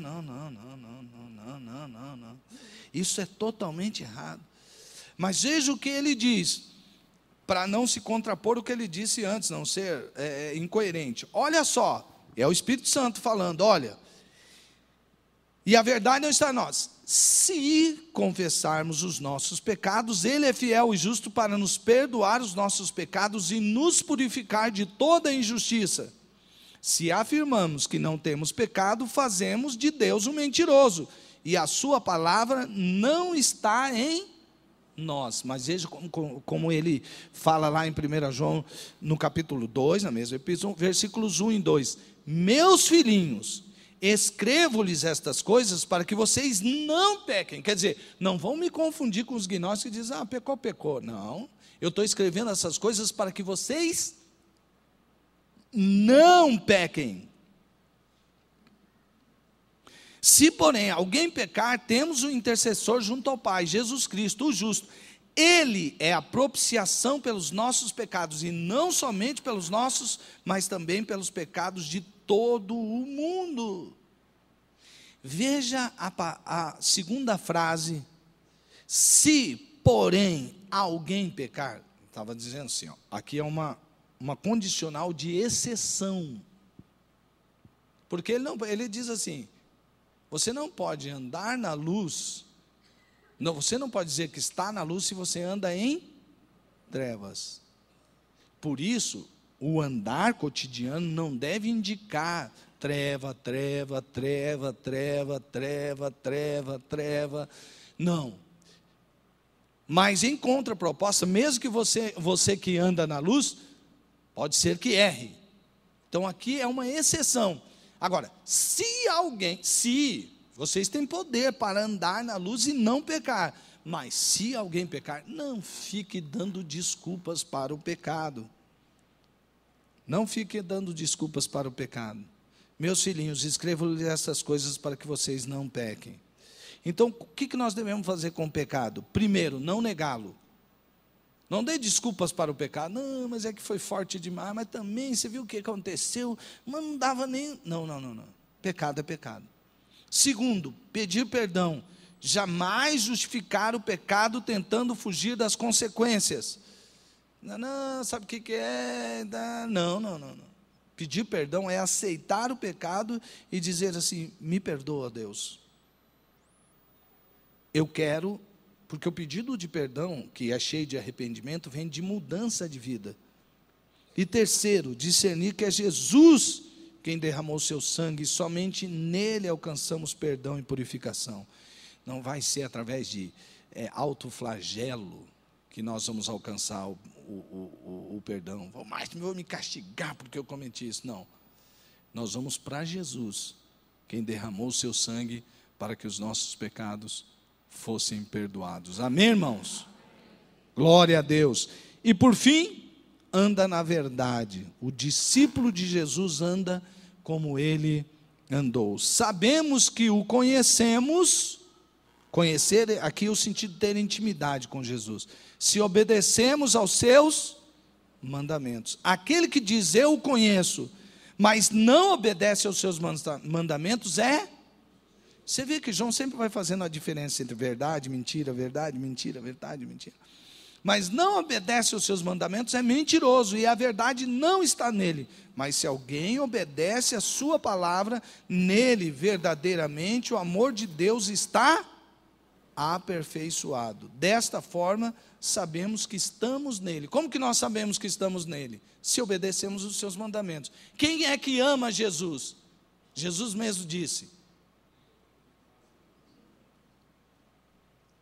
Isso é totalmente errado. Mas veja o que ele diz, para não se contrapor o que ele disse antes, não ser incoerente. Olha só, é o Espírito Santo falando, olha, e a verdade não está em nós. Se confessarmos os nossos pecados, Ele é fiel e justo para nos perdoar os nossos pecados e nos purificar de toda injustiça. Se afirmamos que não temos pecado, fazemos de Deus um mentiroso, e a sua palavra não está em nós. Mas veja como ele fala lá em 1 João, no capítulo 2, na mesma epístola, versículos 1 e 2. Meus filhinhos, escrevo-lhes estas coisas para que vocês não pequem. Quer dizer, não vão me confundir com os gnósticos que dizem, pecou. Não, eu estou escrevendo essas coisas para que vocês não pequem. Se, porém, alguém pecar, temos um intercessor junto ao Pai, Jesus Cristo, o justo. Ele é a propiciação pelos nossos pecados, e não somente pelos nossos, mas também pelos pecados de todo o mundo. Veja a segunda frase: se, porém, alguém pecar. Estava dizendo assim, ó, aqui é uma condicional de exceção. Porque ele diz assim: você não pode andar na luz, não, você não pode dizer que está na luz se você anda em trevas. Por isso, o andar cotidiano não deve indicar treva, treva, treva, treva, treva, treva, treva. Não. Mas em contraproposta, mesmo que você que anda na luz, pode ser que erre. Então aqui é uma exceção. Agora, se vocês têm poder para andar na luz e não pecar, mas se alguém pecar, não fique dando desculpas para o pecado. Não fique dando desculpas para o pecado. Meus filhinhos, escrevo-lhes essas coisas para que vocês não pequem. Então, o que nós devemos fazer com o pecado? Primeiro, não negá-lo. Não dê desculpas para o pecado. Não, mas é que foi forte demais. Mas também, você viu o que aconteceu? Mas não dava nem... Não. Pecado é pecado. Segundo, pedir perdão. Jamais justificar o pecado tentando fugir das consequências. Não, sabe o que é? Não. Pedir perdão é aceitar o pecado e dizer assim: me perdoa, Deus. Eu quero, porque o pedido de perdão, que é cheio de arrependimento, vem de mudança de vida. E terceiro, discernir que é Jesus quem derramou o seu sangue, e somente nele alcançamos perdão e purificação. Não vai ser através de autoflagelo que nós vamos alcançar o perdão. Vou me castigar porque eu cometi isso. Não. Nós vamos para Jesus, quem derramou o seu sangue para que os nossos pecados fossem perdoados. Amém, irmãos? Glória a Deus. E por fim, anda na verdade. O discípulo de Jesus anda como ele andou. Sabemos que o conhecemos. Conhecer, aqui é o sentido de ter intimidade com Jesus. Se obedecemos aos seus mandamentos. Aquele que diz eu o conheço, mas não obedece aos seus mandamentos Você vê que João sempre vai fazendo a diferença entre verdade, mentira, verdade, mentira, verdade, mentira. Mas não obedece aos seus mandamentos é mentiroso, e a verdade não está nele. Mas se alguém obedece a sua palavra, nele verdadeiramente o amor de Deus está aperfeiçoado. Desta forma, sabemos que estamos nele. Como que nós sabemos que estamos nele? Se obedecemos os seus mandamentos. Quem é que ama Jesus? Jesus mesmo disse: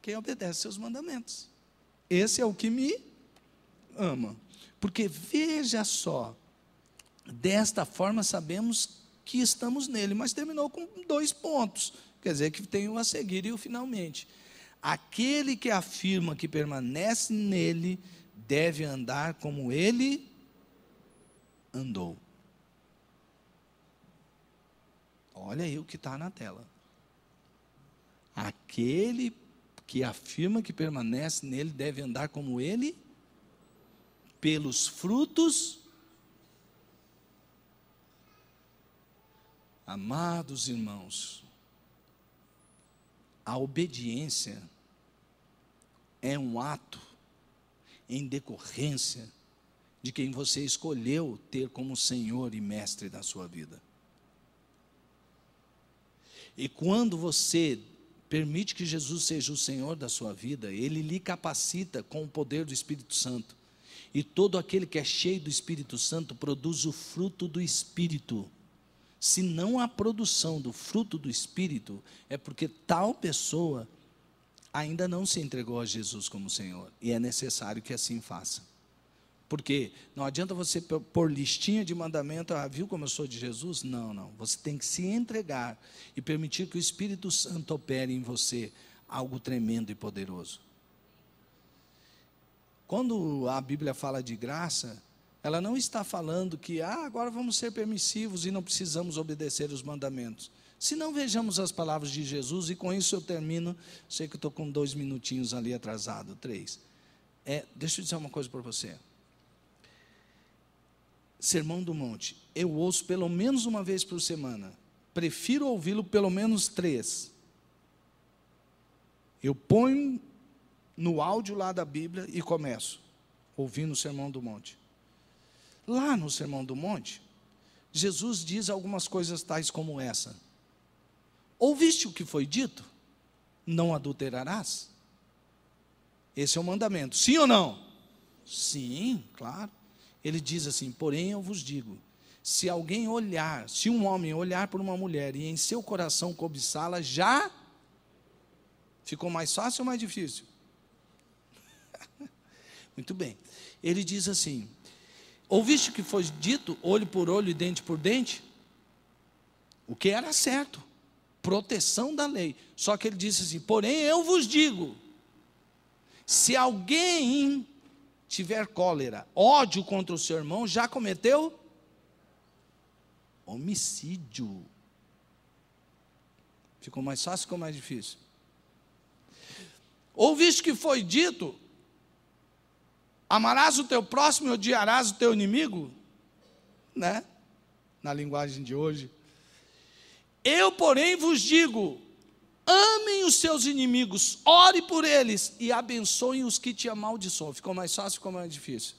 quem obedece seus mandamentos. Esse é o que me ama. Porque veja só, desta forma sabemos que estamos nele. Mas terminou com 2 pontos. Quer dizer que tem o a seguir e o finalmente. Aquele que afirma que permanece nele deve andar como ele andou. Olha aí o que está na tela. Aquele que afirma que permanece nele deve andar como ele, pelos frutos. Amados irmãos, a obediência é um ato em decorrência de quem você escolheu ter como Senhor e Mestre da sua vida. E quando você permite que Jesus seja o Senhor da sua vida, Ele lhe capacita com o poder do Espírito Santo. E todo aquele que é cheio do Espírito Santo produz o fruto do Espírito. Se não há produção do fruto do Espírito, é porque tal pessoa ainda não se entregou a Jesus como Senhor. E é necessário que assim faça. Porque não adianta você pôr listinha de mandamento, viu como eu sou de Jesus? Não. Você tem que se entregar e permitir que o Espírito Santo opere em você algo tremendo e poderoso. Quando a Bíblia fala de graça, ela não está falando que agora vamos ser permissivos e não precisamos obedecer os mandamentos. Se não, vejamos as palavras de Jesus, e com isso eu termino. Sei que estou com 2 minutinhos ali atrasado, 3. Deixa eu dizer uma coisa para você. Sermão do Monte, eu ouço pelo menos uma vez por semana. Prefiro ouvi-lo pelo menos 3. Eu ponho no áudio lá da Bíblia e começo ouvindo o Sermão do Monte. Lá no Sermão do Monte, Jesus diz algumas coisas tais como essa. Ouviste o que foi dito? Não adulterarás? Esse é o mandamento. Sim ou não? Sim, claro. Ele diz assim, porém eu vos digo, se um homem olhar por uma mulher e em seu coração cobiçá-la, já ficou mais fácil ou mais difícil? Muito bem. Ele diz assim, ouviste o que foi dito, olho por olho e dente por dente? O que era certo, proteção da lei. Só que ele disse assim, porém eu vos digo, se alguém tiver cólera, ódio contra o seu irmão, já cometeu homicídio. Ficou mais fácil ou ficou mais difícil? Ouviste que foi dito, amarás o teu próximo e odiarás o teu inimigo? Né? Na linguagem de hoje. Eu, porém, vos digo, amem os seus inimigos, ore por eles e abençoem os que te amaldiçoam. Ficou mais fácil, ficou mais difícil?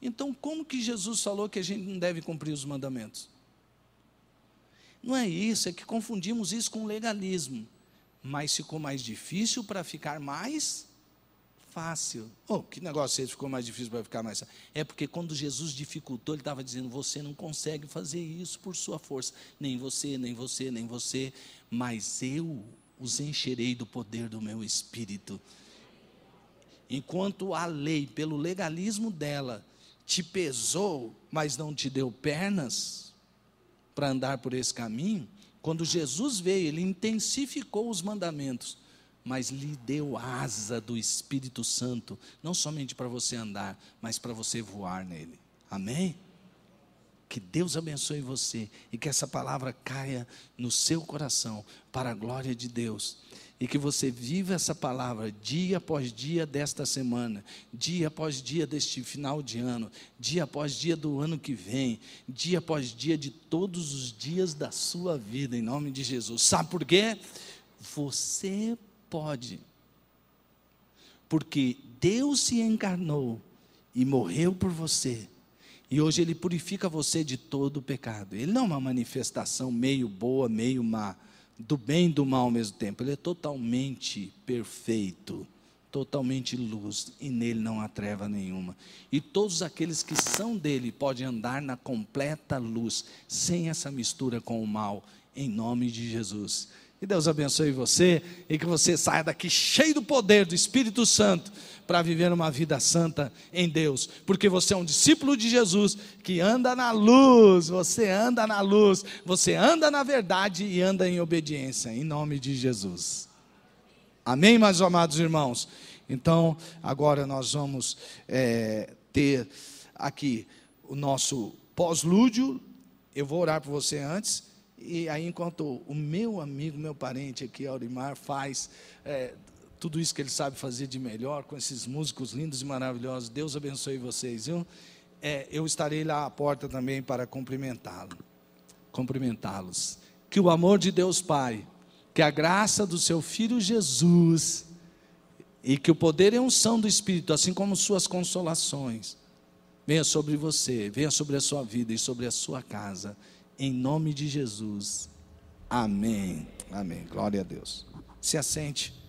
Então, como que Jesus falou que a gente não deve cumprir os mandamentos? Não é isso, é que confundimos isso com legalismo. Mas ficou mais difícil para ficar mais fácil. Que negócio esse ficou mais difícil para ficar mais fácil? É porque quando Jesus dificultou, ele estava dizendo, você não consegue fazer isso por sua força. Nem você, nem você, nem você. Mas eu os encherei do poder do meu Espírito. Enquanto a lei, pelo legalismo dela, te pesou, mas não te deu pernas para andar por esse caminho, quando Jesus veio, ele intensificou os mandamentos, mas lhe deu asa do Espírito Santo, não somente para você andar, mas para você voar nele. Amém? Que Deus abençoe você e que essa palavra caia no seu coração para a glória de Deus. E que você viva essa palavra dia após dia desta semana, dia após dia deste final de ano, dia após dia do ano que vem, dia após dia de todos os dias da sua vida, em nome de Jesus. Sabe por quê? Você pode. Porque Deus se encarnou e morreu por você. E hoje Ele purifica você de todo o pecado. Ele não é uma manifestação meio boa, meio má, do bem e do mal ao mesmo tempo. Ele é totalmente perfeito, totalmente luz, e nele não há treva nenhuma. E todos aqueles que são dele podem andar na completa luz, sem essa mistura com o mal, em nome de Jesus. Que Deus abençoe você e que você saia daqui cheio do poder do Espírito Santo para viver uma vida santa em Deus, porque você é um discípulo de Jesus que anda na luz, você anda na luz, você anda na verdade e anda em obediência, em nome de Jesus. Amém, meus amados irmãos? Então, agora nós vamos ter aqui o nosso pós-lúdio. Eu vou orar por você antes. E aí, enquanto o meu amigo, meu parente aqui, Aurimar, faz tudo isso que ele sabe fazer de melhor, com esses músicos lindos e maravilhosos, Deus abençoe vocês, viu? Eu estarei lá à porta também para cumprimentá-los. Que o amor de Deus Pai, que a graça do seu Filho Jesus, e que o poder e a unção do Espírito, assim como suas consolações, venha sobre você, venha sobre a sua vida e sobre a sua casa, em nome de Jesus. Amém. Amém. Glória a Deus. Se assente.